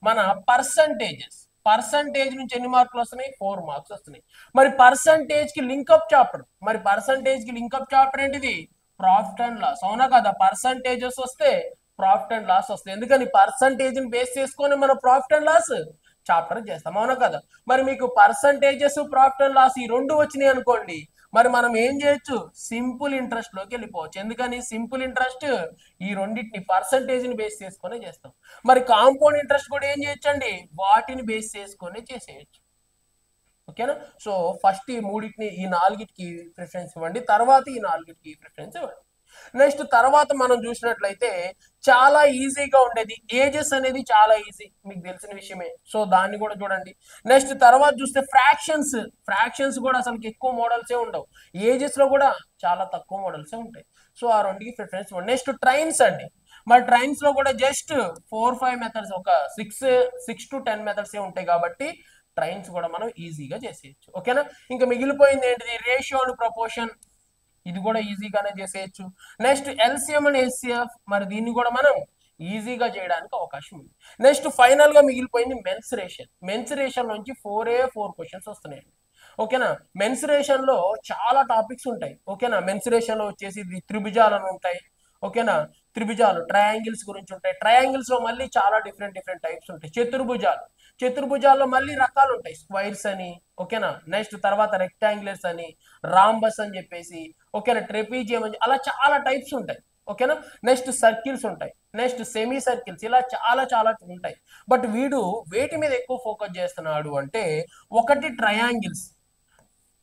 మన పర్సంటేజ్ నుంచి ఎన్ని మార్కులు వస్తున్నాయి, 4 మార్క్స్ వస్తున్నాయి. మరి పర్సంటేజ్ కి లింకప్ చాప్టర్, మరి పర్సంటేజ్ కి లింకప్ చాప్టర్ ఏంటిది, ప్రాఫిట్ అండ్ లాస్. అవునా కదా? పర్సంటేజెస్ వస్తే ప్రాఫిట్ అండ్ లాస్ వస్తాయి. ఎందుకని పర్సంటేజ్ ని బేస్ చేసుకొని మనం ప్రాఫిట్ అండ్ లాస్ చాప్టర్ చేస్తాం. అవునా కదా? మరి మీకు పర్సంటేజెస్ ప్రాఫిట్ అండ్ లాస్ ఈ రెండు వచ్చినాయి అనుకోండి, మరి మనం ఏం చేయొచ్చు, సింపుల్ ఇంట్రెస్ట్ లోకి వెళ్ళిపోవచ్చు. ఎందుకని సింపుల్ ఇంట్రెస్ట్ ఈ రెండింటిని పర్సంటేజ్ ని బేస్ చేసుకునే చేస్తాం. మరి కాంపౌండ్ ఇంట్రెస్ట్ కూడా ఏం చేయొచ్చు అండి, వాటిని బేస్ చేసుకునే చేసేయచ్చు. ఓకేనా? సో ఫస్ట్ ఈ మూడింటిని ఈ 4కి ప్రిఫరెన్స్ ఇవ్వండి, తర్వాత ఈ 4కి ప్రిఫరెన్స్ ఇవ్వండి. నెక్స్ట్ తర్వాత మనం చూసినట్లయితే చాలా ఈజీగా ఉండేది ఏజెస్ అనేది, చాలా ఈజీ మీకు తెలిసిన విషయమే. సో దాన్ని కూడా చూడండి. నెక్స్ట్ తర్వాత చూస్తే ఫ్రాక్షన్స్ కూడా అసలు ఎక్కువ మోడల్సే ఉండవు, ఏజెస్ లో కూడా చాలా తక్కువ మోడల్సే ఉంటాయి. సో ఆ రెండుకి ప్రిఫరెన్స్ ఇవ్వండి. నెక్స్ట్ ట్రైన్స్ అండి. మరి ట్రైన్స్ లో కూడా జస్ట్ 4-5 మెథడ్స్, ఒక 6 to 10 మెథడ్స్ ఉంటాయి కాబట్టి ట్రైన్స్ కూడా మనం ఈజీగా చేసేయచ్చు. ఓకేనా? ఇంకా మిగిలిపోయింది ఏంటిది, రేషియో అండ్ ప్రపోర్షన్, ఇది కూడా ఈజీగానే చేసేయచ్చు. నెక్స్ట్ ఎల్సిఎం అండ్ హెచ్సిఎఫ్, మరి దీన్ని కూడా మనం ఈజీగా చేయడానికి అవకాశం ఉంది. నెక్స్ట్ ఫైనల్ గా మిగిలిపోయింది మెన్సురేషన్ నుంచి 4 క్వశ్చన్స్ వస్తున్నాయండి. ఓకేనా? మెన్సురేషన్ లో చాలా టాపిక్స్ ఉంటాయి. ఓకేనా? మెన్సురేషన్ లో వచ్చేసి త్రిభుజాలను ఉంటాయి. ఓకేనా? త్రిభుజాలు ట్రయాంగిల్స్ గురించి ఉంటాయి. ట్రయాంగిల్స్ లో మళ్ళీ చాలా డిఫరెంట్ టైప్స్ ఉంటాయి. చతుర్భుజాల్లో మళ్ళీ రకాలు ఉంటాయి, స్క్వైర్స్ అని. ఓకేనా? నెక్స్ట్ తర్వాత రెక్టాంగిలర్స్ అని, రాంబస్ అని చెప్పేసి, ఓకేనా, ట్రెపీజియం అని, అలా చాలా టైప్స్ ఉంటాయి. ఓకేనా? నెక్స్ట్ సర్కిల్స్ ఉంటాయి, నెక్స్ట్ సెమీ సర్కిల్స్, ఇలా చాలా చాలా ఉంటాయి. బట్ వీడు వేటి మీద ఎక్కువ ఫోకస్ చేస్తున్నాడు అంటే ఒకటి ట్రయాంగిల్స్.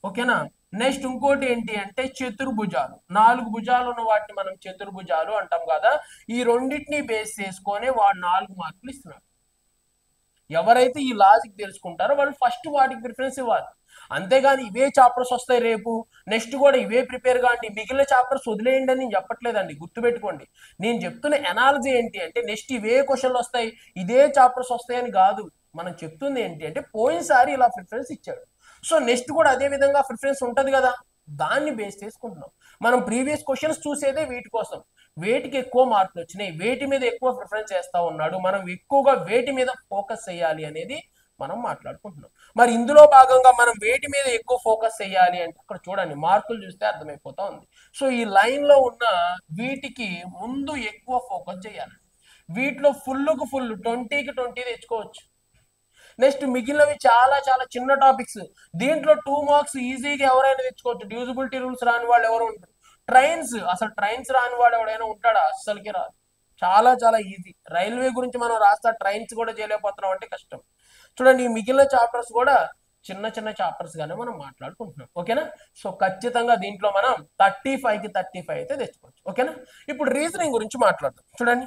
ఓకేనా? నెక్స్ట్ ఇంకోటి ఏంటి అంటే చతుర్భుజాలు, 4 భుజాలు ఉన్న వాటిని మనం చతుర్భుజాలు అంటాం కదా. ఈ రెండింటిని బేస్ చేసుకొని వాడు 4 మార్కులు ఇస్తున్నాడు. ఎవరైతే ఈ లాజిక్ తెలుసుకుంటారో వాళ్ళు ఫస్ట్ వాటికి ప్రిఫరెన్స్ ఇవ్వాలి. అంతేగాని ఇవే చాప్టర్స్ వస్తాయి రేపు, నెక్స్ట్ కూడా ఇవే ప్రిపేర్ కాండి, మిగిలిన చాప్టర్స్ వదిలేయండి అని నేను చెప్పట్లేదండి, గుర్తుపెట్టుకోండి. నేను చెప్తున్న ఎనాలజీ ఏంటి అంటే నెక్స్ట్ ఇవే క్వశ్చన్లు వస్తాయి, ఇదే చాప్టర్స్ వస్తాయని కాదు. మనం చెప్తుంది ఏంటి అంటే పోయినసారి ఇలా ప్రిఫరెన్స్ ఇచ్చాడు, సో నెక్స్ట్ కూడా అదే విధంగా ప్రిఫరెన్స్ ఉంటది కదా, దాన్ని బేస్ చేసుకుంటున్నాం. మనం ప్రీవియస్ క్వశ్చన్స్ చూసేదే వీటి కోసం, వేటికి ఎక్కువ మార్కులు వచ్చినాయి, వేటి మీద ఎక్కువ ప్రిఫరెన్స్ చేస్తా ఉన్నాడు, మనం ఎక్కువగా వేటి మీద ఫోకస్ చేయాలి అనేది మనం మాట్లాడుకుంటున్నాం. మరి ఇందులో భాగంగా మనం వేటి మీద ఎక్కువ ఫోకస్ చేయాలి అంటే అక్కడ చూడండి మార్కులు చూస్తే అర్థమైపోతా ఉంది. సో ఈ లైన్ లో ఉన్న వీటికి ముందు ఎక్కువ ఫోకస్ చేయాలి. వీటిలో ఫుల్కు ఫుల్ 20కి 20 తెచ్చుకోవచ్చు. నెక్స్ట్ మిగిలినవి చాలా చాలా చిన్న టాపిక్స్, దీంట్లో 2 మార్క్స్ ఈజీగా ఎవరైనా తెచ్చుకోవచ్చు. డివిజిబిలిటీ రూల్స్ రాని వాళ్ళు ఎవరు ఉంటారు, అసలు ట్రైన్స్ రాని వాడు ఎవడైనా ఉంటాడా, అస్సలకి రాదు. చాలా చాలా ఈజీ. రైల్వే గురించి మనం రాస్తా, ట్రైన్స్ కూడా చేయలేకపోతున్నాం అంటే కష్టం. చూడండి ఈ మిగిలిన చాప్టర్స్ కూడా చిన్న చిన్న చాప్టర్స్ గానే మనం మాట్లాడుకుంటున్నాం. ఓకేనా? సో ఖచ్చితంగా దీంట్లో మనం 35కి 35 అయితే తెచ్చుకోవచ్చు. ఓకేనా? ఇప్పుడు రీజనింగ్ గురించి మాట్లాడదాం. చూడండి,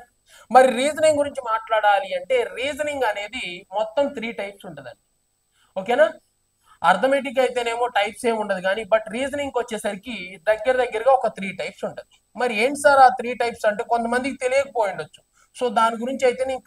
మరి రీజనింగ్ గురించి మాట్లాడాలి అంటే రీజనింగ్ అనేది మొత్తం 3 టైప్స్ ఉంటుందండి. ఓకేనా? అర్థమెటిక్ అయితేనేమో టైప్స్ ఏమి ఉండదు కానీ బట్ రీజనింగ్ వచ్చేసరికి దగ్గరగా ఒక 3 టైప్స్ ఉంటుంది. మరి ఏంటి సార్ ఆ 3 టైప్స్ అంటే కొంతమందికి తెలియకపోయి ఉండొచ్చు. సో దాని గురించి అయితే నేను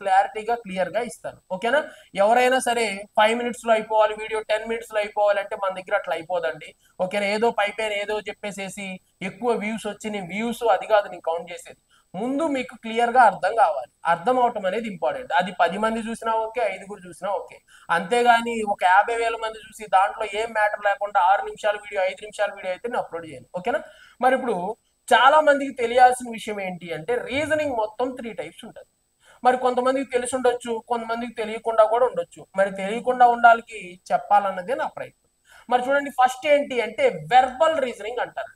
క్లియర్ గా ఇస్తాను. ఓకేనా? ఎవరైనా సరే 5 minutes లో అయిపోవాలి వీడియో, 10 minutes లో అయిపోవాలి అంటే మన దగ్గర అట్లా అయిపోదండి. ఓకేనా? ఏదో పైపైన ఏదో చెప్పేసేసి ఎక్కువ వ్యూస్ వచ్చి నేను వ్యూస్ అది కాదు నేను కౌంట్ చేసేది. ముందు మీకు క్లియర్ గా అర్థం కావాలి. అర్థం అవటం అనేది ఇంపార్టెంట్. అది 10 మంది చూసినా ఓకే, 5గురు చూసినా ఓకే. అంతేగాని ఒక 50,000 మంది చూసి దాంట్లో ఏం మ్యాటర్ లేకుండా 6 నిమిషాల వీడియో 5 నిమిషాల వీడియో అయితే నేను అప్లోడ్ చేయను. ఓకేనా? మరి ఇప్పుడు చాలా మందికి తెలియాల్సిన విషయం ఏంటి అంటే రీజనింగ్ మొత్తం 3 టైప్స్ ఉంటుంది. మరి కొంతమందికి తెలిసి ఉండొచ్చు, కొంతమందికి తెలియకుండా కూడా ఉండొచ్చు. మరి తెలియకుండా ఉండాలికి చెప్పాలన్నదే నా ప్రయత్నం. మరి చూడండి, ఫస్ట్ ఏంటి అంటే వెర్బల్ రీజనింగ్ అంటారు.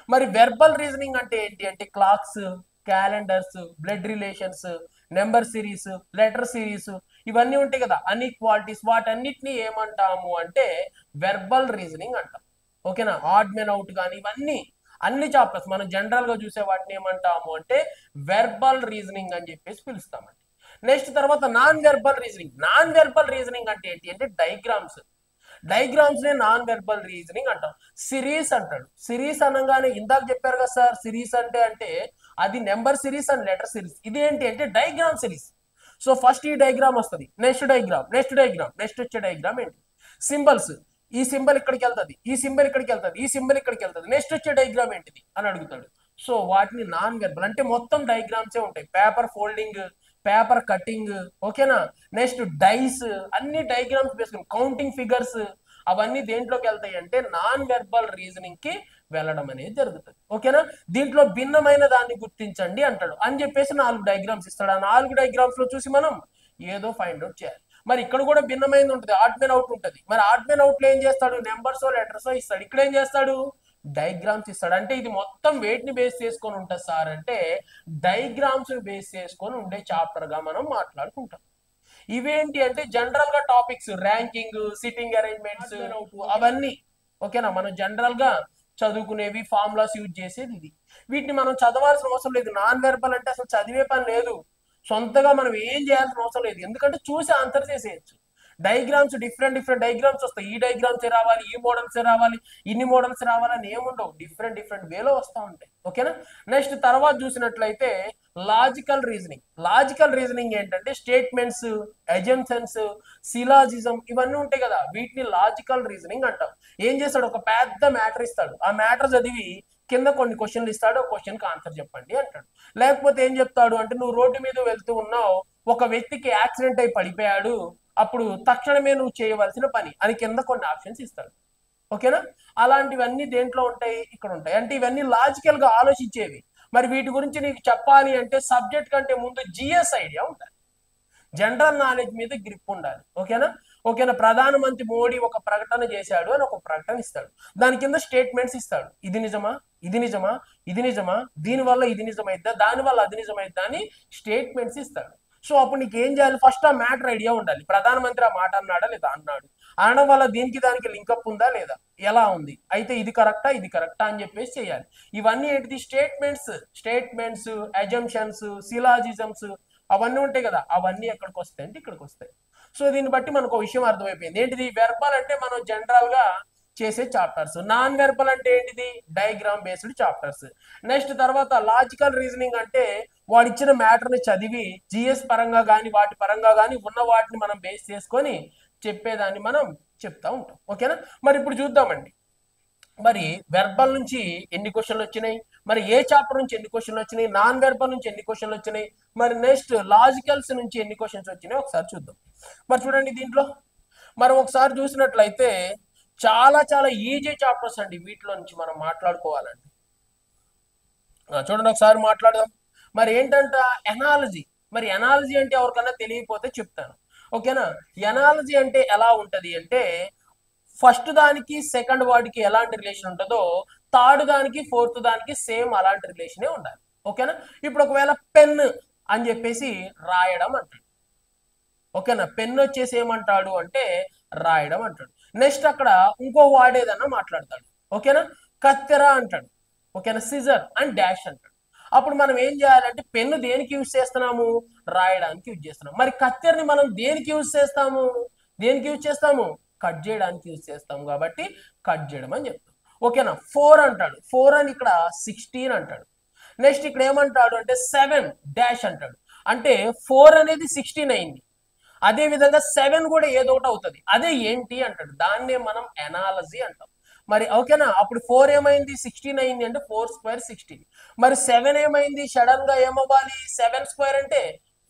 మరి వెర్బల్ రీజనింగ్ అంటే ఏంటి అంటే clocks, calendars, blood relations, number series, letter series, ఇవన్నీ ఉంటాయి కదా అన్ఈక్వాలిటీస్, వాటన్నిటిని ఏమంటాము అంటే వెర్బల్ రీజనింగ్ అంటాం. ఓకేనా? ఆడ్ మెన్ అవుట్ కానీ ఇవన్నీ అన్ని చాప్టర్స్ మనం జనరల్ గా చూసే వాటిని ఏమంటాము అంటే వెర్బల్ రీజనింగ్ అని చెప్పేసి పిలుస్తామండి. నెక్స్ట్ తర్వాత non verbal reasoning. Non verbal reasoning అంటే ఏంటి అంటే డైగ్రామ్స్ నే నాన్ వెర్బల్ రీజనింగ్ అంటాం. సిరీస్ అంటాడు. సిరీస్ అనగానే ఇందాక చెప్పారు కదా సార్, సిరీస్ అంటే అది number series and letter series. ఇది ఏంటి అంటే డైగ్రామ్ సిరీస్. సో ఫస్ట్ ఈ డైగ్రామ్ వస్తుంది, నెక్స్ట్ వచ్చే డైగ్రామ్ ఏంటి? సింబల్స్. ఈ సింబల్ ఇక్కడికి వెళ్తుంది, ఈ సింబల్ ఇక్కడికి వెళ్తుంది, ఈ సింబల్ ఇక్కడికి వెళ్తుంది, నెక్స్ట్ వచ్చే డైగ్రామ్ ఏంటిది అని అడుగుతాడు. సో వాటిని నాన్ వెర్బల్ అంటే మొత్తం డైగ్రామ్సే ఉంటాయి. పేపర్ ఫోల్డింగ్, పేపర్ కటింగ్, ఓకేనా? నెక్స్ట్ డైస్, అన్ని డైగ్రామ్స్ బేస్డ్ కౌంటింగ్ ఫిగర్స్, అవన్నీ దేంట్లోకి వెళ్తాయి అంటే నాన్ వెర్బల్ రీజనింగ్ కి వెళ్ళడం అనేది జరుగుతుంది. ఓకేనా? దీంట్లో భిన్నమైన దాన్ని గుర్తించండి అంటాడు అని చెప్పేసి 4 డయాగ్రామ్స్ ఇస్తాడు. ఆ 4 డయాగ్రామ్స్ లో చూసి మనం ఏదో ఫైండ్ అవుట్ చేయాలి. మరి ఇక్కడ కూడా భిన్నమైనది ఉంటుంది, ఆడ్ మెన్ అవుట్ ఉంటుంది. మరి ఆడ్ మెన్ అవుట్ లో ఏం చేస్తాడు? నెంబర్స్ లెటర్స్ ఇస్తాడు. ఇక్కడ ఏం చేస్తాడు? డయాగ్రామ్స్ ఇస్తాడు. అంటే ఇది మొత్తం వేటిని బేస్ చేసుకొని ఉంటుంది సార్ అంటే డయాగ్రామ్స్ బేస్ చేసుకొని ఉండే చాప్టర్ గా మనం మాట్లాడుకుంటాం. ఇవేంటి అంటే జనరల్ గా టాపిక్స్, ర్యాంకింగ్, సిట్టింగ్ అరేంజ్మెంట్స్, అవన్నీ ఓకేనా మనం జనరల్ గా చదువుకునేవి, ఫార్ములాస్ యూజ్ చేసేది ఇది. వీటిని మనం చదవాల్సిన అవసరం లేదు. నాన్ వెర్బల్ అంటే అసలు చదివే పని లేదు. సొంతగా మనం ఏం చేయాల్సిన అవసరం లేదు, ఎందుకంటే చూసి ఆన్సర్ చేసేయచ్చు. డయాగ్రామ్స్ డిఫరెంట్ డయాగ్రామ్స్ వస్తాయి. ఈ డయాగ్రామ్స్ రావాలి, ఈ మోడల్స్ రావాలి, ఇన్ని మోడల్స్ రావాలని ఏముండవు. డిఫరెంట్ వేలో వస్తూ ఉంటాయి. ఓకేనా? నెక్స్ట్ తర్వాత చూసినట్లయితే లాజికల్ రీజనింగ్ ఏంటంటే స్టేట్మెంట్స్, అజంప్షన్స్, సిలాజిజం ఇవన్నీ ఉంటాయి కదా, వీటిని లాజికల్ రీజనింగ్ అంటాం. ఏం చేస్తాడు? ఒక పెద్ద మ్యాటర్ ఇస్తాడు. ఆ మ్యాటర్ చదివి కింద కొన్ని క్వశ్చన్లు ఇస్తాడు, క్వశ్చన్ కి ఆన్సర్ చెప్పండి అంటాడు. లేకపోతే ఏం చెప్తాడు అంటే నువ్వు రోడ్డు మీద వెళ్తూ ఉన్నావు, ఒక వ్యక్తికి యాక్సిడెంట్ అయి పడిపోయాడు, అప్పుడు తక్షణమే నువ్వు చేయవలసిన పని అని కింద కొన్ని ఆప్షన్స్ ఇస్తాడు. ఓకేనా? అలాంటివన్నీ దేంట్లో ఉంటాయి? ఇక్కడ ఉంటాయి. అంటే ఇవన్నీ లాజికల్ గా ఆలోచించేవి. మరి వీటి గురించి నీకు చెప్పాలి అంటే సబ్జెక్ట్ కంటే ముందు జిఎస్ ఐడియా ఉండాలి, జనరల్ నాలెడ్జ్ మీద గ్రిప్ ఉండాలి. ఓకేనా? ప్రధానమంత్రి మోడీ ఒక ప్రకటన చేశాడు అని ఒక ప్రకటన ఇస్తాడు. దాని కింద స్టేట్మెంట్స్ ఇస్తాడు. ఇది నిజమా, ఇది నిజమా, ఇది నిజమా, దీనివల్ల ఇది నిజమైద్దా, దానివల్ల అది నిజమైద్దా అని స్టేట్మెంట్స్ ఇస్తాడు. సో అప్పుడు నీకు ఏం చేయాలి? ఫస్ట్ ఆ మ్యాటర్ ఐడియా ఉండాలి. ప్రధానమంత్రి ఆ మాట అన్నాడా లేదా? అన్నాడు. అనడం వల్ల దీనికి దానికి లింకప్ ఉందా లేదా, ఎలా ఉంది, అయితే ఇది కరెక్టా అని చెప్పేసి చేయాలి. ఇవన్నీ ఏంటిది? స్టేట్మెంట్స్, అజంప్షన్స్, సిలాజిజమ్స్, అవన్నీ ఉంటాయి కదా, అవన్నీ ఎక్కడికి వస్తాయి అంటే ఇక్కడికి వస్తాయి. సో దీన్ని బట్టి మనకు ఒక విషయం అర్థమైపోయింది. ఏంటిది? వెర్బల్ అంటే మనం జనరల్ గా చేసే చాప్టర్స్. నాన్ వెర్బల్ అంటే ఏంటిది? Diagram based chapters. నెక్స్ట్ తర్వాత లాజికల్ రీజనింగ్ అంటే వాడు ఇచ్చిన మ్యాటర్ ని చదివి జిఎస్ పరంగా కానీ వాటి పరంగా కానీ ఉన్న వాటిని మనం బేస్ చేసుకొని చెప్పేదాన్ని మనం చెప్తా ఉంటాం. ఓకేనా? మరి ఇప్పుడు చూద్దామండి, మరి వెర్బల్ నుంచి ఎన్ని క్వశ్చన్లు వచ్చినాయి, మరి ఏ చాప్టర్ నుంచి ఎన్ని క్వశ్చన్లు వచ్చినాయి, నాన్ వెర్బల్ నుంచి ఎన్ని క్వశ్చన్లు వచ్చినాయి, మరి నెక్స్ట్ లాజికల్స్ నుంచి ఎన్ని క్వశ్చన్స్ వచ్చినాయి ఒకసారి చూద్దాం. మరి చూడండి, దీంట్లో మనం ఒకసారి చూసినట్లయితే చాలా ఈజీ చాప్టర్స్ అండి. వీటిలో నుంచి మనం మాట్లాడుకోవాలండి. చూడండి ఒకసారి మాట్లాడదాం. మరి ఏంటంట ఎనాలజీ. మరి ఎనాలజీ అంటే ఎవరికన్నా తెలియకపోతే చెప్తాను. ఓకేనా? ఎనాలజీ అంటే ఎలా ఉంటది అంటే ఫస్ట్ దానికి సెకండ్ వాడికి ఎలాంటి రిలేషన్ ఉంటుందో థర్డ్ దానికి ఫోర్త్ దానికి సేమ్ అలాంటి రిలేషనే ఉండాలి. ఓకేనా? ఇప్పుడు ఒకవేళ పెన్ అని చెప్పేసి రాయడం అంటాడు. ఓకేనా? పెన్ వచ్చేసి ఏమంటాడు అంటే రాయడం అంటాడు. నెక్స్ట్ అక్కడ ఇంకో వర్డ్ ఏదన్నా మాట్లాడతాడు. ఓకేనా, కత్తెర అంటాడు. ఓకేనా, సిజర్ అండ్ డాష్ అంటాడు. అప్పుడు మనం ఏం చేయాలంటే పెన్ను దేనికి యూజ్ చేస్తున్నాము, రాయడానికి యూజ్ చేస్తున్నాం. మరి కత్తెరని మనం దేనికి యూజ్ చేస్తాము, దేనికి యూజ్ చేస్తాము, కట్ చేయడానికి యూజ్ చేస్తాము. కాబట్టి కట్ చేయడం అని చెప్తాం. ఓకేనా, 4 అంటాడు. 4 అని ఇక్కడ 16 అంటాడు. నెక్స్ట్ ఇక్కడ ఏమంటాడు అంటే 7 డాష్ అంటాడు. అంటే 4 అనేది 16 అయింది, అదే విధంగా 7 కూడా ఏదో ఒకటి అవుతుంది, అదే ఏంటి అంటాడు. దాన్నే మనం ఎనాలజీ అంటాం. మరి ఓకేనా, అప్పుడు 4 ఏమైంది, 16 అయింది అంటే 4 స్క్వేర్ 16. మరి 7 ఏమైంది, సడన్ గా ఏమవ్వాలి, 7 స్క్వేర్ అంటే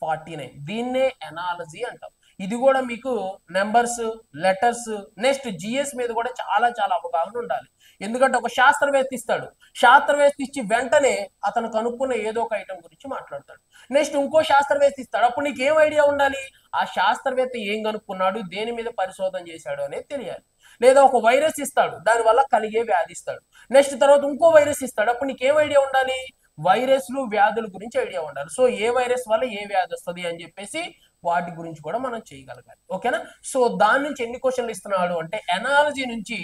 49. దీన్నే ఎనాలజీ అంటాం. ఇది కూడా మీకు నెంబర్స్, లెటర్స్, నెక్స్ట్ జిఎస్ మీద కూడా చాలా చాలా అవగాహన ఉండాలి. ఎందుకంటే ఒక శాస్త్రవేత్త ఇస్తాడు, శాస్త్రవేత్త ఇచ్చి వెంటనే అతను కనుక్కున్న ఏదో ఒక ఐటమ్ గురించి మాట్లాడతాడు. నెక్స్ట్ ఇంకో శాస్త్రవేత్త ఇస్తాడు, అప్పుడు నీకు ఏం ఐడియా ఉండాలి, ఆ శాస్త్రవేత్త ఏం కనుక్కున్నాడు, దేని మీద పరిశోధన చేశాడు అనేది తెలియాలి. లేదా ఒక వైరస్ ఇస్తాడు, దానివల్ల కలిగే వ్యాధి ఇస్తాడు. నెక్స్ట్ తర్వాత ఇంకో వైరస్ ఇస్తాడు, అప్పుడు నీకు ఏం ఐడియా ఉండాలి, వైరస్లు వ్యాధుల గురించి ఐడియా ఉండాలి. సో ఏ వైరస్ వల్ల ఏ వ్యాధి వస్తుంది అని చెప్పేసి వాటి గురించి కూడా మనం చేయగలగాలి. ఓకేనా, సో దాని నుంచి ఎన్ని క్వశ్చన్లు ఇస్తున్నాడు అంటే ఎనాలజీ నుంచి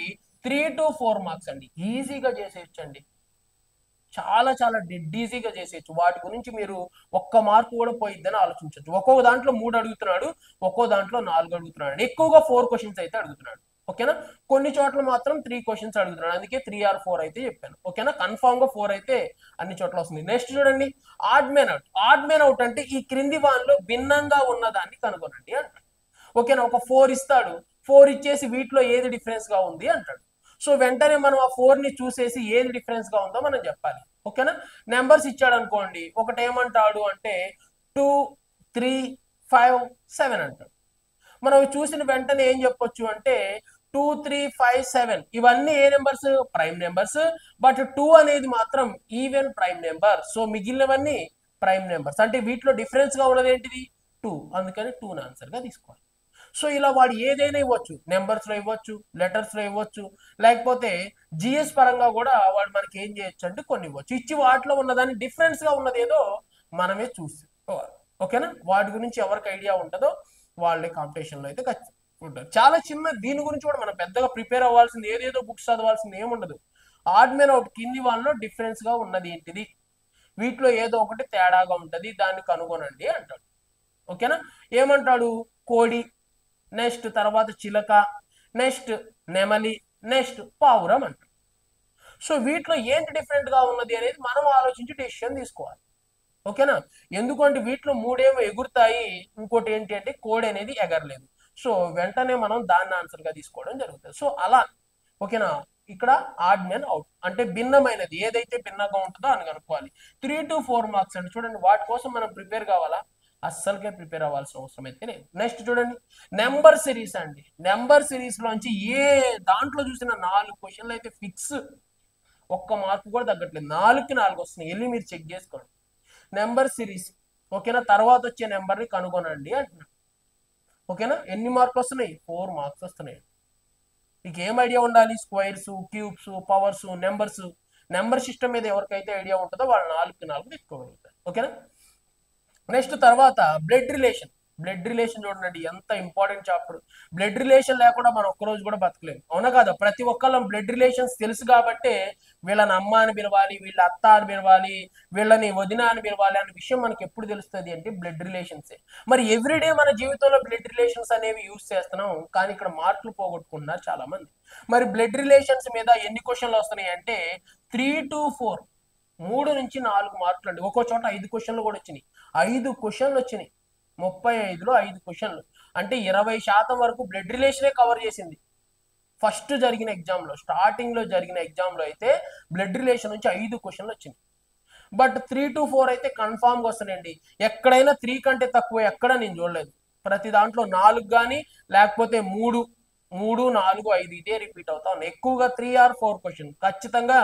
3 to 4 మార్క్స్ అండి. ఈజీగా చేసేయచ్చు అండి, చాలా చాలా డెడ్ ఈజీగా చేసేయచ్చు. వాటి గురించి మీరు ఒక్క మార్కు కూడా పోయిద్దని ఆలోచించవచ్చు. ఒక్కొక్క దాంట్లో 3 అడుగుతున్నాడు, ఒక్కో దాంట్లో 4 అడుగుతున్నాడు. ఎక్కువగా 4 క్వశ్చన్స్ అయితే అడుగుతున్నాడు. ఓకేనా, కొన్ని చోట్ల మాత్రం 3 క్వశ్చన్స్ అడుగుతున్నాడు, అందుకే 3 or 4 అయితే చెప్పాను. ఓకేనా, కన్ఫామ్ గా 4 అయితే అన్ని చోట్ల వస్తుంది. నెక్స్ట్ చూడండి, odd man out. Odd man out అంటే ఈ క్రింది వాన్లో భిన్నంగా ఉన్నదాన్ని కనుగొనండి అంటాడు. ఓకేనా, ఒక 4 ఇస్తాడు, 4 ఇచ్చేసి వీటిలో ఏది డిఫరెన్స్ గా ఉంది అంటాడు. సో వెంటనే మనం ఆ 4 ని చూసేసి ఏది డిఫరెన్స్ గా ఉందో మనం చెప్పాలి. ఓకేనా, నెంబర్స్ ఇచ్చాడు అనుకోండి, ఒకటి ఏమంటాడు అంటే 2, 3, 5, 7 అంటాడు. మనం చూసిన వెంటనే ఏం చెప్పొచ్చు అంటే 2, 3, 5, 7 ఇవన్నీ ఏ నెంబర్స్, ప్రైమ్ నెంబర్స్. బట్ 2 అనేది మాత్రం ఈవెన్ ప్రైమ్ నెంబర్. సో మిగిలినవన్నీ ప్రైమ్ నెంబర్స్. అంటే వీటిలో డిఫరెన్స్ గా ఉన్నది ఏంటిది, 2. అందుకని 2 ఆన్సర్ గా తీసుకోవాలి. సో ఇలా వాడు ఏదైనా ఇవ్వచ్చు, నెంబర్స్ లో ఇవ్వచ్చు, లెటర్స్ లో ఇవ్వచ్చు, లేకపోతే జిఎస్ పరంగా కూడా వాడు మనకి ఏం చేయొచ్చు అంటే కొన్ని ఇవ్వచ్చు. ఇచ్చి వాటిలో ఉన్నదాన్ని డిఫరెన్స్ గా ఉన్నది ఏదో మనమే చూసి. ఓకేనా, వాటి గురించి ఎవరికి ఐడియా ఉంటుందో వాళ్ళే కాంపిటీషన్ లో అయితే ఉంటారు. చాలా చిన్న, దీని గురించి కూడా మనం పెద్దగా ప్రిపేర్ అవ్వాల్సింది, ఏదేదో బుక్స్ చదవాల్సింది ఏముండదు. ఆడ్ మ్యాన్ అవుట్ కింది వాళ్ళలో డిఫరెన్స్ గా ఉన్నది ఏంటిది, వీటిలో ఏదో ఒకటి తేడాగా ఉంటది, దాన్ని కనుగొనండి అంటాడు. ఓకేనా, ఏమంటాడు, కోడి, నెక్స్ట్ తర్వాత చిలక, నెక్స్ట్ నెమలి, నెక్స్ట్ పావురం అంటాడు. సో వీటిలో ఏంటి డిఫరెంట్ గా ఉన్నది అనేది మనం ఆలోచించి డెసిషన్ తీసుకోవాలి. ఓకేనా, ఎందుకంటే వీటిలో 3 ఏమో ఎగురుతాయి, ఇంకోటి ఏంటి అంటే కోడి అనేది ఎగరలేదు. సో వెంటనే మనం దాన్ని ఆన్సర్ గా తీసుకోవడం జరుగుతుంది. సో అలా ఓకేనా, ఇక్కడ ఆడ్ మ్యాన్ అవుట్ అంటే భిన్నమైనది ఏదైతే భిన్నంగా ఉంటుందో అని కనుక్కోవాలి. 3 to 4 మార్క్స్ అంటే చూడండి, వాటి కోసం మనం ప్రిపేర్ కావాలా, అస్సలుకే ప్రిపేర్ అవ్వాల్సిన అవసరం అయితే లేదు. నెక్స్ట్ చూడండి, నెంబర్ సిరీస్ అండి. నెంబర్ సిరీస్ లోంచి ఏ దాంట్లో చూసిన 4 క్వశ్చన్లు అయితే ఫిక్స్, ఒక్క మార్కు కూడా తగ్గట్లేదు, 4కి 4 వస్తున్నాయి, వెళ్ళి మీరు చెక్ చేసుకోండి. నెంబర్ సిరీస్ ఓకేనా, తర్వాత వచ్చే నెంబర్ ని కనుగొనండి అంటున్నా. ఓకేనా, ఎన్ని మార్కులు వస్తున్నాయి, 4 మార్క్స్ వస్తున్నాయి. మీకు ఏం ఐడియా ఉండాలి, squares, cubes, powers, numbers, number system మీద ఎవరికైతే ఐడియా ఉంటుందో వాళ్ళు 4కి 4 తెచ్చుకోగలుగుతారు. ఓకేనా, నెక్స్ట్ తర్వాత బ్లడ్ రిలేషన్. బ్లడ్ రిలేషన్ చూడండి ఎంత ఇంపార్టెంట్ చాప్టర్. బ్లడ్ రిలేషన్ లేకుండా మనం ఒక్కరోజు కూడా బతకలేము, అవునా కాదా. ప్రతి ఒక్కళ్ళం బ్లడ్ రిలేషన్స్ తెలుసు కాబట్టి వీళ్ళని అమ్మ అని పిలవాలి, వీళ్ళ అత్త అని పిలవాలి, వీళ్ళని వదిన అని పిలవాలి అనే విషయం మనకి ఎప్పుడు తెలుస్తుంది అంటే బ్లడ్ రిలేషన్సే. మరి ఎవ్రీడే మన జీవితంలో బ్లడ్ రిలేషన్స్ అనేవి యూజ్ చేస్తున్నాం, కానీ ఇక్కడ మార్కులు పోగొట్టుకుంటున్నారు చాలా మంది. మరి బ్లడ్ రిలేషన్స్ మీద ఎన్ని క్వశ్చన్లు వస్తున్నాయి అంటే 3 to 4, 3 నుంచి 4 మార్కులు అండి. ఒక్కో చోట 5 క్వశ్చన్లు కూడా వచ్చినాయి, 5 క్వశ్చన్లు వచ్చినాయి, 35లో 5 క్వశ్చన్లు అంటే 20% వరకు బ్లడ్ రిలేషనే కవర్ చేసింది. ఫస్ట్ జరిగిన ఎగ్జామ్ లో, స్టార్టింగ్ లో జరిగిన ఎగ్జామ్ లో అయితే బ్లడ్ రిలేషన్ నుంచి 5 క్వశ్చన్లు వచ్చినాయి. బట్ 3 to 4 అయితే కన్ఫామ్ గా వస్తున్నాయండి. ఎక్కడైనా 3 కంటే తక్కువ ఎక్కడ నేను చూడలేదు. ప్రతి దాంట్లో 4 కానీ లేకపోతే 3, 3, 4, 5 ఇదే రిపీట్ అవుతా ఉన్నాయి. ఎక్కువగా 3 or 4 క్వశ్చన్ ఖచ్చితంగా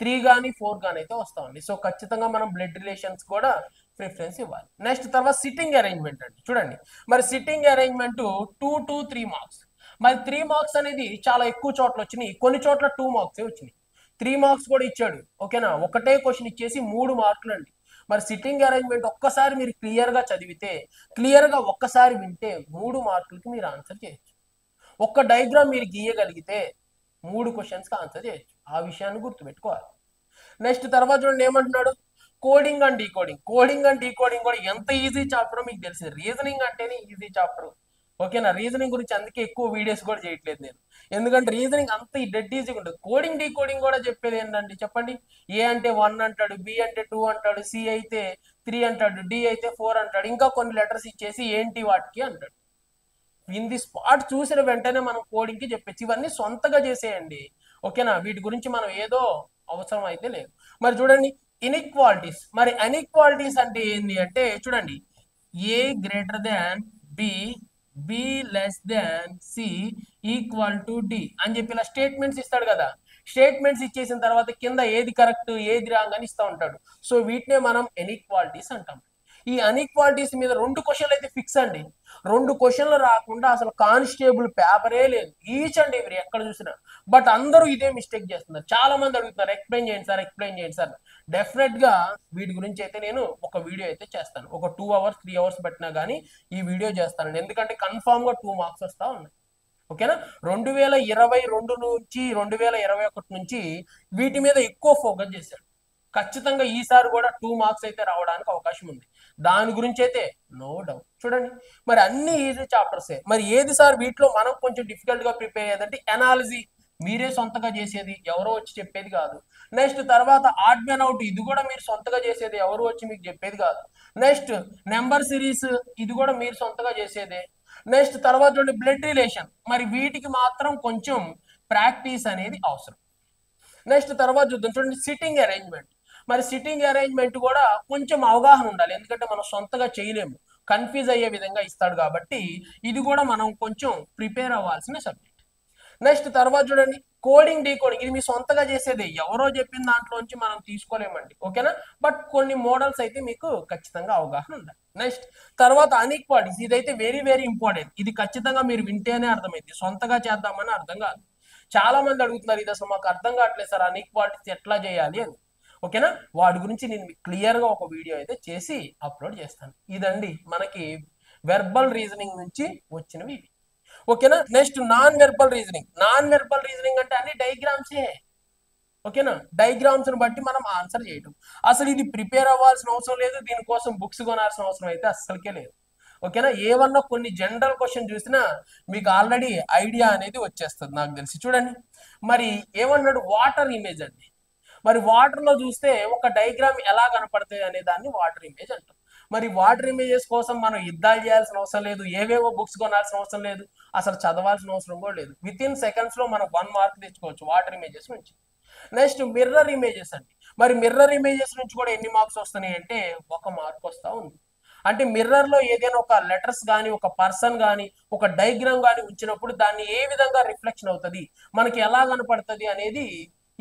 3 కానీ 4 కానీ అయితే వస్తా ఉంది. సో ఖచ్చితంగా మనం బ్లడ్ రిలేషన్స్ కూడా ప్రిఫరెన్స్ ఇవ్వాలి. నెక్స్ట్ తర్వాత సిట్టింగ్ అరేంజ్మెంట్ అండి. చూడండి, మరి సిట్టింగ్ అరేంజ్మెంట్ 2 to 3 మార్క్స్. మరి 3 మార్క్స్ అనేది చాలా ఎక్కువ చోట్ల వచ్చినాయి, కొన్ని చోట్ల 2 మార్క్సే వచ్చినాయి. 3 మార్క్స్ కూడా ఇచ్చాడు. ఓకేనా, ఒకటే క్వశ్చన్ ఇచ్చేసి 3 మార్కులు అండి. మరి సిట్టింగ్ అరేంజ్మెంట్ ఒక్కసారి మీరు క్లియర్ గా చదివితే, క్లియర్ గా ఒక్కసారి వింటే 3 మార్కులకి మీరు ఆన్సర్ చేయొచ్చు. ఒక్క డయాగ్రామ్ మీరు గీయగలిగితే 3 క్వశ్చన్స్కి ఆన్సర్ చేయొచ్చు. ఆ విషయాన్ని గుర్తుపెట్టుకోవాలి. నెక్స్ట్ తర్వాత చూడండి ఏమంటున్నాడు, coding and decoding. Coding and decoding కూడా ఎంత ఈజీ చాప్టర్ మీకు తెలిసింది. రీజనింగ్ అంటేనే ఈజీ చాప్టర్. ఓకేనా, రీజనింగ్ గురించి అందుకే ఎక్కువ వీడియోస్ కూడా చేయట్లేదు నేను, ఎందుకంటే రీజనింగ్ అంత డెడ్ ఈజీగా ఉంటుంది. కోడింగ్ డీకోడింగ్ కూడా చెప్పేది ఏంటండి చెప్పండి. ఏ అంటే 1 అంటాడు, బి అంటే 2 అంటాడు, సి అయితే 3 అంటాడు, డి అయితే 4 అంటాడు, ఇంకా కొన్ని లెటర్స్ ఇచ్చేసి ఏంటి వాటికి అంటాడు. ఇన్ ది స్పాట్ చూసిన వెంటనే మనం కోడింగ్ కి చెప్పచ్చు. ఇవన్నీ సొంతగా చేసేయండి. ఓకేనా, వీటి గురించి మనం ఏదో అవసరం అయితే లేదు. మరి చూడండి ఇన్ఈక్వాలిటీస్. మరి అన్ఈక్వాలిటీస్ అంటే ఏంటి అంటే చూడండి, A greater than B, B less than C, equal to D అని చెప్పి ఇలా స్టేట్మెంట్స్ ఇస్తాడు కదా. స్టేట్మెంట్స్ ఇచ్చేసిన తర్వాత కింద ఏది కరెక్ట్ ఏది రాంగ్ అని ఇస్తూ ఉంటాడు. సో వీటినే మనం ఇన్ఈక్వాలిటీస్ అంటాం. ఈ అన్ఈక్వాలిటీస్ మీద 2 క్వశ్చన్లు అయితే ఫిక్స్ అండి. 2 క్వశ్చన్లు రాకుండా అసలు కానిస్టేబుల్ పేపరే లేదు, ఈచ్ అండ్ ఎవ్రీ ఎక్కడ చూసినా. బట్ అందరూ ఇదే మిస్టేక్ చేస్తున్నారు. చాలా మంది అడుగుతున్నారు ఎక్స్ప్లెయిన్ చేయండి సార్, ఎక్స్ప్లెయిన్ చేయండి సార్. డెఫినెట్ గా వీటి గురించి అయితే నేను ఒక వీడియో అయితే చేస్తాను. ఒక 2 అవర్స్ 3 అవర్స్ పెట్టినా కానీ ఈ వీడియో చేస్తానండి, ఎందుకంటే కన్ఫామ్ గా 2 మార్క్స్ వస్తా ఉన్నాయి. ఓకేనా, 2022 నుంచి 2021 నుంచి వీటి మీద ఎక్కువ ఫోకస్ చేశాడు. ఖచ్చితంగా ఈసారి కూడా 2 మార్క్స్ అయితే రావడానికి అవకాశం ఉంది, దాని గురించి అయితే నో డౌట్. చూడండి మరి అన్ని ఈజీ చాప్టర్సే. మరి ఏది సార్ వీటిలో మనం కొంచెం డిఫికల్ట్ గా ప్రిపేర్ అయ్యేదంటే ఎనాలజీ, మీరే సొంతగా చేసేది, ఎవరో వచ్చి చెప్పేది కాదు. నెక్స్ట్ తర్వాత ఆడ్ మ్యాన్ అవుట్, ఇది కూడా మీరు సొంతగా చేసేది, ఎవరు వచ్చి మీకు చెప్పేది కాదు. నెక్స్ట్ నెంబర్ సిరీస్, ఇది కూడా మీరు సొంతగా చేసేదే. నెక్స్ట్ తర్వాత చూడండి బ్లడ్ రిలేషన్, మరి వీటికి మాత్రం కొంచెం ప్రాక్టీస్ అనేది అవసరం. నెక్స్ట్ తర్వాత చూద్దాం చూడండి సిట్టింగ్ అరేంజ్మెంట్. మరి సిట్టింగ్ అరేంజ్మెంట్ కూడా కొంచెం అవగాహన ఉండాలి, ఎందుకంటే మనం సొంతగా చేయలేము, కన్ఫ్యూజ్ అయ్యే విధంగా ఇస్తాడు కాబట్టి ఇది కూడా మనం కొంచెం ప్రిపేర్ అవ్వాల్సిన సబ్జెక్ట్. నెక్స్ట్ తర్వాత చూడండి కోడింగ్ డీకోడింగ్, ఇది మీ సొంతగా చేసేది, ఎవరో చెప్పిన దాంట్లోంచి మనం తీసుకోలేమండి. ఓకేనా, బట్ కొన్ని మోడల్స్ అయితే మీకు ఖచ్చితంగా అవగాహన ఉండాలి. నెక్స్ట్ తర్వాత అన్ఈక్వాలిటీస్, ఇదైతే వెరీ వెరీ ఇంపార్టెంట్. ఇది ఖచ్చితంగా మీరు వింటేనే అర్థమైంది, సొంతగా చేద్దామని అర్థం కాదు. చాలా మంది అడుగుతున్నారు ఇది అసలు మాకు అర్థం కావట్లేదు సార్, అన్ఈక్వాలిటీస్ ఎట్లా చేయాలి అని. ఓకేనా, వాటి గురించి నేను క్లియర్ గా ఒక వీడియో అయితే చేసి అప్లోడ్ చేస్తాను. ఇదండి మనకి వెర్బల్ రీజనింగ్ నుంచి వచ్చినవి ఇవి. ఓకేనా, next non verbal reasoning. Non verbal reasoning అంటే అన్ని డయాగ్రామ్సే. ఓకేనా, డయాగ్రామ్స్ ని బట్టి మనం ఆన్సర్ చేయటం. అసలు ఇది ప్రిపేర్ అవ్వాల్సిన అవసరం లేదు, దీనికోసం బుక్స్ కొనాల్సిన అవసరం అయితే అస్సలకే లేదు. ఓకేనా, ఏమన్నా కొన్ని జనరల్ క్వశ్చన్ చూసినా మీకు ఆల్రెడీ ఐడియా అనేది వచ్చేస్తుంది నాకు తెలిసి. చూడండి మరి ఏమన్నాడు, వాటర్ ఇమేజ్ అండి. మరి వాటర్ లో చూస్తే ఒక డయాగ్రామ్ ఎలా కనపడుతుంది అనే దాన్ని వాటర్ ఇమేజ్ అంటాం. మరి వాటర్ ఇమేజెస్ కోసం మనం యుద్ధాలు చేయాల్సిన అవసరం లేదు, ఏవేవో బుక్స్ కొనాల్సిన అవసరం లేదు, అసలు చదవాల్సిన అవసరం కూడా లేదు. విత్ ఇన్ సెకండ్స్ లో మనం 1 మార్క్ తెచ్చుకోవచ్చు వాటర్ ఇమేజెస్ నుంచి. నెక్స్ట్ మిర్రర్ ఇమేజెస్ అండి. మరి మిర్రర్ ఇమేజెస్ నుంచి కూడా ఎన్ని మార్క్స్ వస్తున్నాయి అంటే 1 మార్క్ వస్తా ఉంది. అంటే మిర్రర్ లో ఏదైనా ఒక లెటర్స్ కానీ, ఒక పర్సన్ కానీ, ఒక డయాగ్రామ్ కానీ ఉంచినప్పుడు దాన్ని ఏ విధంగా రిఫ్లెక్షన్ అవుతుంది, మనకి ఎలా కనపడుతుంది అనేది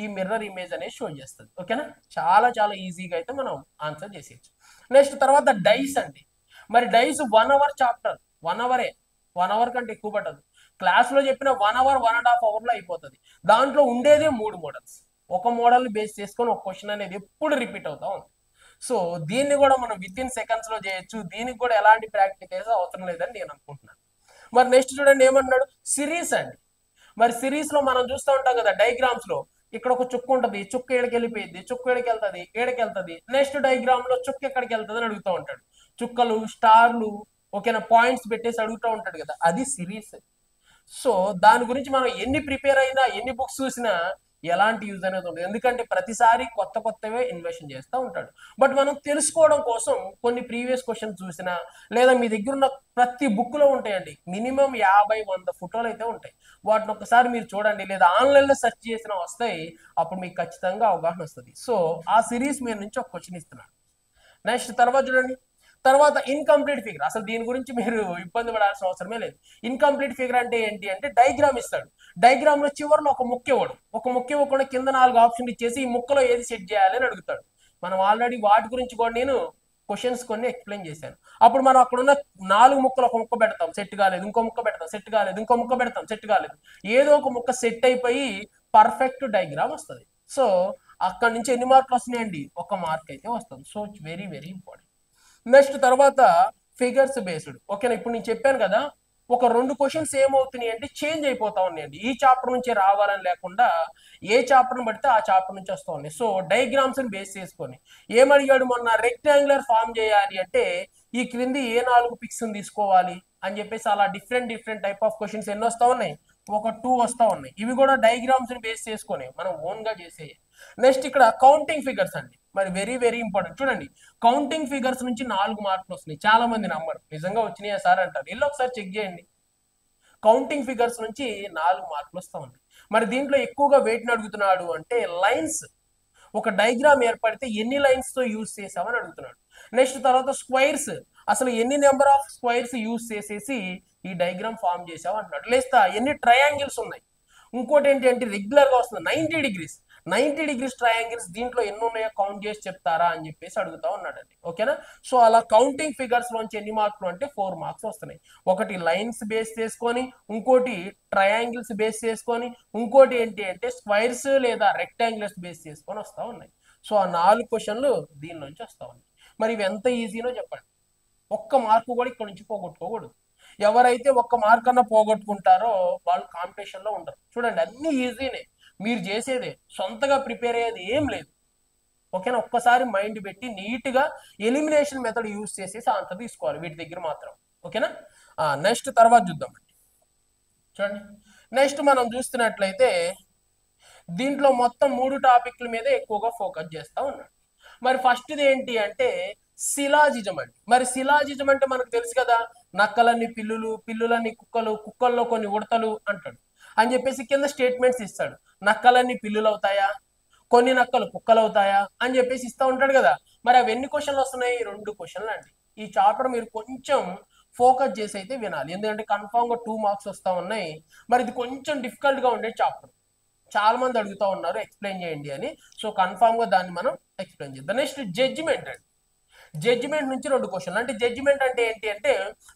ఈ మిర్రర్ ఇమేజ్ అనేది షో చేస్తుంది. ఓకేనా, చాలా చాలా ఈజీగా అయితే మనం ఆన్సర్ చేసేయచ్చు. నెక్స్ట్ తర్వాత డైస్ అండి. మరి డైస్ 1 అవర్ చాప్టర్, 1 అవరే, 1 అవర్ కంటే ఎక్కువ పట్టదు. క్లాస్ లో చెప్పిన 1 అవర్ 1.5 అవర్ లో అయిపోతుంది. దాంట్లో ఉండేదే 3 మోడల్స్. ఒక మోడల్ బేస్ చేసుకొని ఒక క్వశ్చన్ అనేది ఎప్పుడు రిపీట్ అవుతా ఉంది. సో దీన్ని కూడా మనం విత్ ఇన్ సెకండ్స్ లో చేయొచ్చు, దీనికి కూడా ఎలాంటి ప్రాక్టీస్ అవసరం లేదని నేను అనుకుంటున్నాను. మరి నెక్స్ట్ చూడండి ఏమన్నాడు, సిరీస్ అండి. మరి సిరీస్ లో మనం చూస్తూ ఉంటాం కదా డయాగ్రామ్స్ లో, ఇక్కడ ఒక చుక్క ఉంటుంది, చుక్క ఏడకి వెళ్ళిపోయింది, చుక్క ఏడకి వెళ్తుంది, ఏడకి వెళ్తుంది. నెక్స్ట్ డయాగ్రామ్ లో చుక్క ఎక్కడికి వెళ్తుంది అని అడుగుతూ ఉంటాడు, చుక్కలు స్టార్లు ఓకేనా పాయింట్స్ పెట్టేసి అడుగుతూ ఉంటాడు కదా, అది సిరీస్. సో దాని గురించి మనం ఎన్ని ప్రిపేర్ అయినా, ఎన్ని బుక్స్ చూసినా ఎలాంటి యూజ్ అనేది ఉండదు, ఎందుకంటే ప్రతిసారి కొత్త కొత్తవే ఇన్వెషన్ చేస్తూ ఉంటాడు. బట్ మనం తెలుసుకోవడం కోసం కొన్ని ప్రీవియస్ క్వశ్చన్స్ చూసినా, లేదా మీ దగ్గర ఉన్న ప్రతి బుక్ లో ఉంటాయండి, మినిమం 50-100 ఫోటోలు అయితే ఉంటాయి. వాటిని ఒకసారి మీరు చూడండి, లేదా ఆన్లైన్ లో సెర్చ్ చేసినా వస్తాయి, అప్పుడు మీకు ఖచ్చితంగా అవగాహన వస్తుంది. సో ఆ సిరీస్ మీద నుంచి ఒక క్వశ్చన్ ఇస్తున్నాడు. నెక్స్ట్ తర్వాత చూడండి, తర్వాత ఇన్కంప్లీట్ ఫిగర్. అసలు దీని గురించి మీరు ఇబ్బంది పడాల్సిన అవసరమే లేదు. ఇన్కంప్లీట్ ఫిగర్ అంటే ఏంటి అంటే డయాగ్రామ్ ఇస్తాడు, డయాగ్రామ్ లో చివరిలో ఒక ముక్క ఇవ్వడం, ఒక ముక్క ఇవ్వకుండా కింద 4 ఆప్షన్లు ఇచ్చేసి ఈ ముక్కలో ఏది సెట్ చేయాలి అని అడుగుతాడు. మనం ఆల్రెడీ వాటి గురించి కూడా నేను క్వశ్చన్స్ కొన్ని ఎక్స్ప్లెయిన్ చేశాను. అప్పుడు మనం అక్కడ ఉన్న 4 ముక్కలు ఒక ముక్క పెడతాం, సెట్ కాలేదు, ఇంకో ముక్క పెడతాం, సెట్ కాలేదు, ఇంకో ముక్క పెడతాం, సెట్ కాలేదు, ఏదో ఒక ముక్క సెట్ అయిపోయి పర్ఫెక్ట్ డయాగ్రామ్ వస్తుంది. సో అక్కడ నుంచి ఎన్ని మార్కులు వస్తున్నాయండి, 1 మార్క్ అయితే వస్తుంది. So it's very very important. Next తర్వాత ఫిగర్స్ బేస్డ్. ఓకేనా, ఇప్పుడు నేను చెప్పాను కదా ఒక 2 క్వశ్చన్స్ ఏమవుతున్నాయి అంటే చేంజ్ అయిపోతా ఉన్నాయండి. ఈ చాప్టర్ నుంచే రావాలని లేకుండా ఏ చాప్టర్ని పడితే ఆ చాప్టర్ నుంచి వస్తూ ఉన్నాయి. సో డయాగ్రామ్స్ని బేస్ చేసుకొని ఏమడిగాడు మొన్న, రెక్టాంగులర్ ఫామ్ చేయాలి అంటే ఈ క్రింది ఏ 4 పిక్స్ తీసుకోవాలి అని చెప్పేసి అలా డిఫరెంట్ టైప్ ఆఫ్ క్వశ్చన్స్ ఎన్ని వస్తా ఉన్నాయి, ఒక 2 వస్తా ఉన్నాయి. ఇవి కూడా డయాగ్రామ్స్ ని బేస్ చేసుకొని మనం ఓన్ గా చేసే. నెక్స్ట్ ఇక్కడ కౌంటింగ్ ఫిగర్స్ అండి, మరి వెరీ ఇంపార్టెంట్. చూడండి, కౌంటింగ్ ఫిగర్స్ నుంచి 4 మార్కులు వస్తున్నాయి. చాలా మంది నమ్మరు, నిజంగా వచ్చినాయా సార్ అంటారు. వెళ్ళి ఒకసారి చెక్ చేయండి. కౌంటింగ్ ఫిగర్స్ నుంచి 4 మార్కులు వస్తా ఉన్నాయి. మరి దీంట్లో ఎక్కువగా వెయిట్ని అడుగుతున్నాడు అంటే లైన్స్, ఒక డయాగ్రామ్ ఏర్పడితే ఎన్ని లైన్స్ తో యూజ్ చేసామని అడుగుతున్నాడు. నెక్స్ట్ తర్వాత స్క్వైర్స్, అసలు ఎన్ని నెంబర్ ఆఫ్ స్క్వైర్స్ యూజ్ చేసేసి ఈ డయాగ్రామ్ ఫామ్ చేసావు అంటున్నాడు. లేస్తా ఎన్ని ట్రయాంగిల్స్ ఉన్నాయి. ఇంకోటి ఏంటి అంటే రెగ్యులర్ గా వస్తుంది 90 డిగ్రీస్ ట్రయాంగిల్స్, దీంట్లో ఎన్ని ఉన్నాయో కౌంట్ చేసి చెప్తారా అని చెప్పేసి అడుగుతా ఉన్నాడండి. ఓకేనా. సో అలా కౌంటింగ్ ఫిగర్స్ లోంచి ఎన్ని మార్కులు అంటే 4 మార్క్స్ వస్తున్నాయి. ఒకటి లైన్స్ బేస్ చేసుకొని, ఇంకోటి ట్రయాంగిల్స్ బేస్ చేసుకొని, ఇంకోటి ఏంటి అంటే స్క్వైర్స్ లేదా రెక్టాంగిల్స్ బేస్ చేసుకొని వస్తా ఉన్నాయి. సో ఆ 4 క్వశ్చన్లు దీని నుంచి వస్తా ఉన్నాయి. మరి ఇవి ఎంత ఈజీనో చెప్పండి. ఒక్క మార్కు కూడా ఇక్కడ నుంచి పోగొట్టుకోకూడదు. ఎవరైతే ఒక్క మార్క్ అన్న పోగొట్టుకుంటారో వాళ్ళు కాంపిటీషన్ లో ఉండరు. చూడండి, అన్ని ఈజీనే, మీరు చేసేదే, సొంతగా ప్రిపేర్ అయ్యేది ఏం లేదు. ఓకేనా. ఒక్కసారి మైండ్ పెట్టి నీట్ గా ఎలిమినేషన్ మెథడ్ యూజ్ చేసేసి ఆన్సర్ తీసుకోవాలి వీటి దగ్గర మాత్రం. ఓకేనా. నెక్స్ట్ తర్వాత చూద్దామండి. చూడండి, నెక్స్ట్ మనం చూస్తున్నట్లయితే దీంట్లో మొత్తం 3 టాపిక్ల మీద ఎక్కువగా ఫోకస్ చేస్తా ఉన్నాడు. మరి ఫస్ట్ది ఏంటి అంటే శిలాజిజం అండి. మరి శిలాజిజం అంటే మనకు తెలుసు కదా, నక్కలన్నీ పిల్లులు, పిల్లులన్నీ కుక్కలు, కుక్కల్లో కొన్ని ఉడతలు అంటాడు అని చెప్పేసి కింద స్టేట్మెంట్స్ ఇస్తాడు. నక్కలన్నీ పిల్లులు అవుతాయా, కొన్ని నక్కలు కుక్కలు అవుతాయా అని చెప్పేసి ఇస్తూ ఉంటాడు కదా. మరి అవి ఎన్ని క్వశ్చన్లు వస్తున్నాయి? 2 క్వశ్చన్లు అండి. ఈ చాప్టర్ మీరు కొంచెం ఫోకస్ చేసి అయితే వినాలి, ఎందుకంటే కన్ఫామ్ గా 2 మార్క్స్ వస్తా ఉన్నాయి. మరి ఇది కొంచెం డిఫికల్ట్ గా ఉండే చాప్టర్, చాలా మంది అడుగుతా ఉన్నారు ఎక్స్ప్లెయిన్ చేయండి అని. సో కన్ఫామ్ గా దాన్ని మనం ఎక్స్ప్లెయిన్ చేద్దాం. నెక్స్ట్ జడ్జిమెంట్ అండి. జడ్జిమెంట్ నుంచి 2 క్వశ్చన్లు. అంటే జడ్జిమెంట్ అంటే ఏంటి అంటే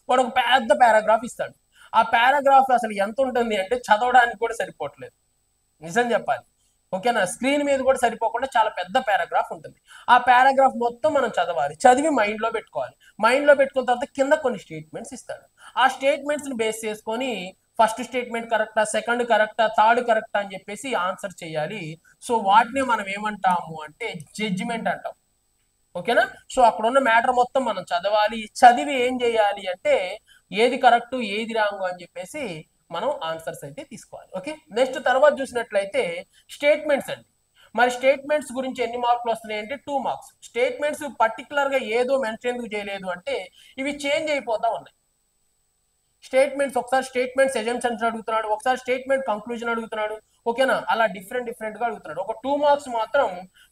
వాడు ఒక పెద్ద పారాగ్రాఫ్ ఇస్తాడు. ఆ పారాగ్రాఫ్ అసలు ఎంత ఉంటుంది అంటే చదవడానికి కూడా సరిపోవట్లేదు, నిజం చెప్పాలి. ఓకేనా. స్క్రీన్ మీద కూడా సరిపోకుండా చాలా పెద్ద పారాగ్రాఫ్ ఉంటుంది. ఆ పారాగ్రాఫ్ మొత్తం మనం చదవాలి, చదివి మైండ్ లో పెట్టుకోవాలి. మైండ్ లో పెట్టుకున్న తర్వాత కింద కొన్ని స్టేట్మెంట్స్ ఇస్తాడు. ఆ స్టేట్మెంట్స్ ని బేస్ చేసుకొని ఫస్ట్ స్టేట్మెంట్ కరెక్టా, సెకండ్ కరెక్టా, థర్డ్ కరెక్టా అని చెప్పేసి ఆన్సర్ చేయాలి. సో వాటిని మనం ఏమంటాము అంటే జడ్జిమెంట్ అంటాం. ఓకేనా. సో అక్కడ ఉన్న మ్యాటర్ మొత్తం మనం చదవాలి. చదివి ఏం చేయాలి అంటే ఏది కరెక్ట్ ఏది రాంగ్ అని చెప్పేసి మనం ఆన్సర్స్ అయితే తీసుకోవాలి. ఓకే. నెక్స్ట్ తర్వాత చూసినట్లయితే స్టేట్మెంట్స్ అండి. మరి స్టేట్మెంట్స్ గురించి ఎన్ని మార్కులు వస్తున్నాయి అంటే 2 మార్క్స్. స్టేట్మెంట్స్ పర్టికులర్ గా ఏదో మెన్షన్ ఎందుకు చేయలేదు అంటే ఇవి చేంజ్ అయిపోతా ఉన్నాయి. స్టేట్మెంట్స్, ఒకసారి స్టేట్మెంట్స్ ఎజంప్షన్స్ అడుగుతున్నాడు, ఒకసారి స్టేట్మెంట్ కంక్లూజన్ అడుగుతున్నాడు. ఓకేనా. అలా డిఫరెంట్ గా అడుగుతున్నాడు. ఒక 2 మార్క్స్ మాత్రం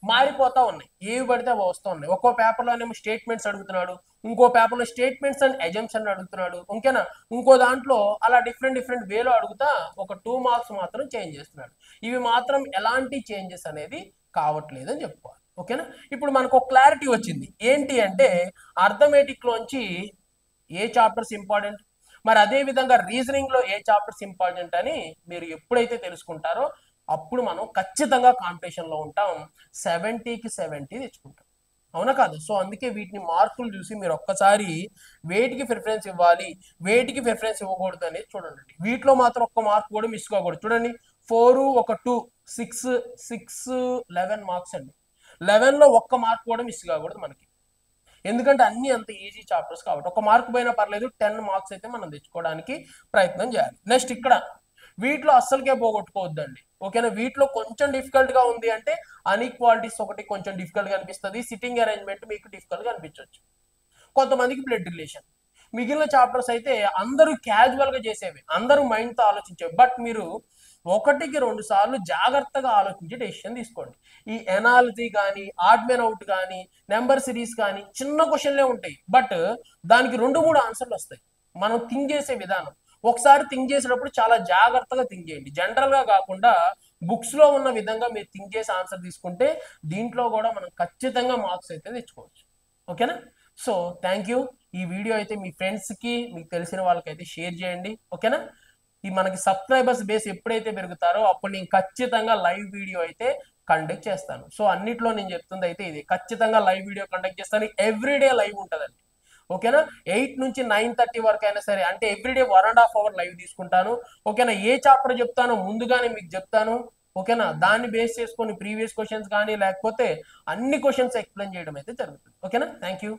మారిపోతా ఉన్నాయి, ఏవి పడితే అవి వస్తూ ఉన్నాయి. ఒక్కో పేపర్లోనేమో స్టేట్మెంట్స్ అడుగుతున్నాడు, ఇంకో పేపర్లో స్టేట్మెంట్స్ అండ్ ఎజంప్షన్ అడుగుతున్నాడు. ఓకేనా. ఇంకో దాంట్లో అలా డిఫరెంట్ వేలో అడుగుతా ఒక 2 మార్క్స్ మాత్రం చేంజ్ చేస్తున్నాడు. ఇవి మాత్రం ఎలాంటి చేంజెస్ అనేది కావట్లేదు అని చెప్పుకోవాలి. ఓకేనా. ఇప్పుడు మనకు ఒక క్లారిటీ వచ్చింది ఏంటి అంటే అర్థమెటిక్ లోంచి ఏ చాప్టర్స్ ఇంపార్టెంట్, మరి అదే విధంగా రీజనింగ్ లో ఏ చాప్టర్స్ ఇంపార్టెంట్ అని మీరు ఎప్పుడైతే తెలుసుకుంటారో అప్పుడు మనం ఖచ్చితంగా కాంపిటీషన్ లో ఉంటాం. 70కి 70 తెచ్చుకుంటాం, అవునా కాదు? సో అందుకే వీటిని మార్కులు చూసి మీరు ఒక్కసారి వేటికి ప్రిఫరెన్స్ ఇవ్వాలి, వేటికి ప్రిఫరెన్స్ ఇవ్వకూడదు అనేది చూడండి. వీటిలో మాత్రం ఒక్క మార్క్ కూడా మిస్ కాకూడదు. చూడండి, 4 ఒక 2 6 11 మార్క్స్ అండి. 11 లో ఒక్క మార్క్ కూడా మిస్ కాకూడదు మనకి, ఎందుకంటే అన్ని అంత ఈజీ చాప్టర్స్ కాబట్టి. ఒక మార్క్ పోయినా పర్లేదు, 10 మార్క్స్ అయితే మనం తెచ్చుకోవడానికి ప్రయత్నం చేయాలి. నెక్స్ట్ ఇక్కడ వీటిలో అస్సలకే పోగొట్టుకోవద్దండి. ఓకేనా. వీటిలో కొంచెం డిఫికల్ట్ గా ఉంది అంటే అన్ఈక్వాలిటీస్ ఒకటి కొంచెం డిఫికల్ట్ గా అనిపిస్తుంది, సిట్టింగ్ అరేంజ్మెంట్ మీకు డిఫికల్ట్ గా అనిపించవచ్చు, కొంతమందికి బ్లడ్ రిలేషన్. మిగిలిన చాప్టర్స్ అయితే అందరూ క్యాజువల్ గా చేసేవి, అందరూ మైండ్ తో ఆలోచించేవి. బట్ మీరు 1కి 2 సార్లు జాగ్రత్తగా ఆలోచించి డెసిషన్ తీసుకోండి. ఈ ఎనాలజీ కానీ, ఆడ్ మెన్ అవుట్ కానీ, నెంబర్ సిరీస్ కానీ చిన్న క్వశ్చన్లే ఉంటాయి, బట్ దానికి 2-3 ఆన్సర్లు వస్తాయి. మనం థింక్ చేసే విధానం, ఒకసారి థింక్ చేసేటప్పుడు చాలా జాగ్రత్తగా థింక్ చేయండి. జనరల్ గా కాకుండా బుక్స్ లో ఉన్న విధంగా మీరు థింక్ చేసి ఆన్సర్ తీసుకుంటే దీంట్లో కూడా మనం ఖచ్చితంగా మార్క్స్ అయితే తెచ్చుకోవచ్చు. ఓకేనా. So thank you. ఈ వీడియో అయితే మీ ఫ్రెండ్స్ కి, మీకు తెలిసిన వాళ్ళకైతే షేర్ చేయండి. ఓకేనా. ఈ మనకి సబ్స్క్రైబర్స్ బేస్ ఎప్పుడైతే పెరుగుతారో అప్పుడు నేను ఖచ్చితంగా లైవ్ వీడియో అయితే కండక్ట్ చేస్తాను. సో అన్నిట్లో నేను చెప్తుంది అయితే ఇది, ఖచ్చితంగా లైవ్ వీడియో కండక్ట్ చేస్తాను. ఎవ్రీడే లైవ్ ఉంటుందండి. ఓకేనా. 8 నుంచి 9:30 వరకు అయినా సరే, అంటే ఎవ్రీడే 1.5 అవర్ లైవ్ తీసుకుంటాను. ఓకేనా. ఏ చాప్టర్ చెప్తానో ముందుగానే మీకు చెప్తాను. ఓకేనా. దాన్ని బేస్ చేసుకొని ప్రీవియస్ క్వశ్చన్స్ కానీ లేకపోతే అన్ని క్వశ్చన్స్ ఎక్స్ప్లెయిన్ చేయడం అయితే జరుగుతుంది. ఓకేనా. Thank you.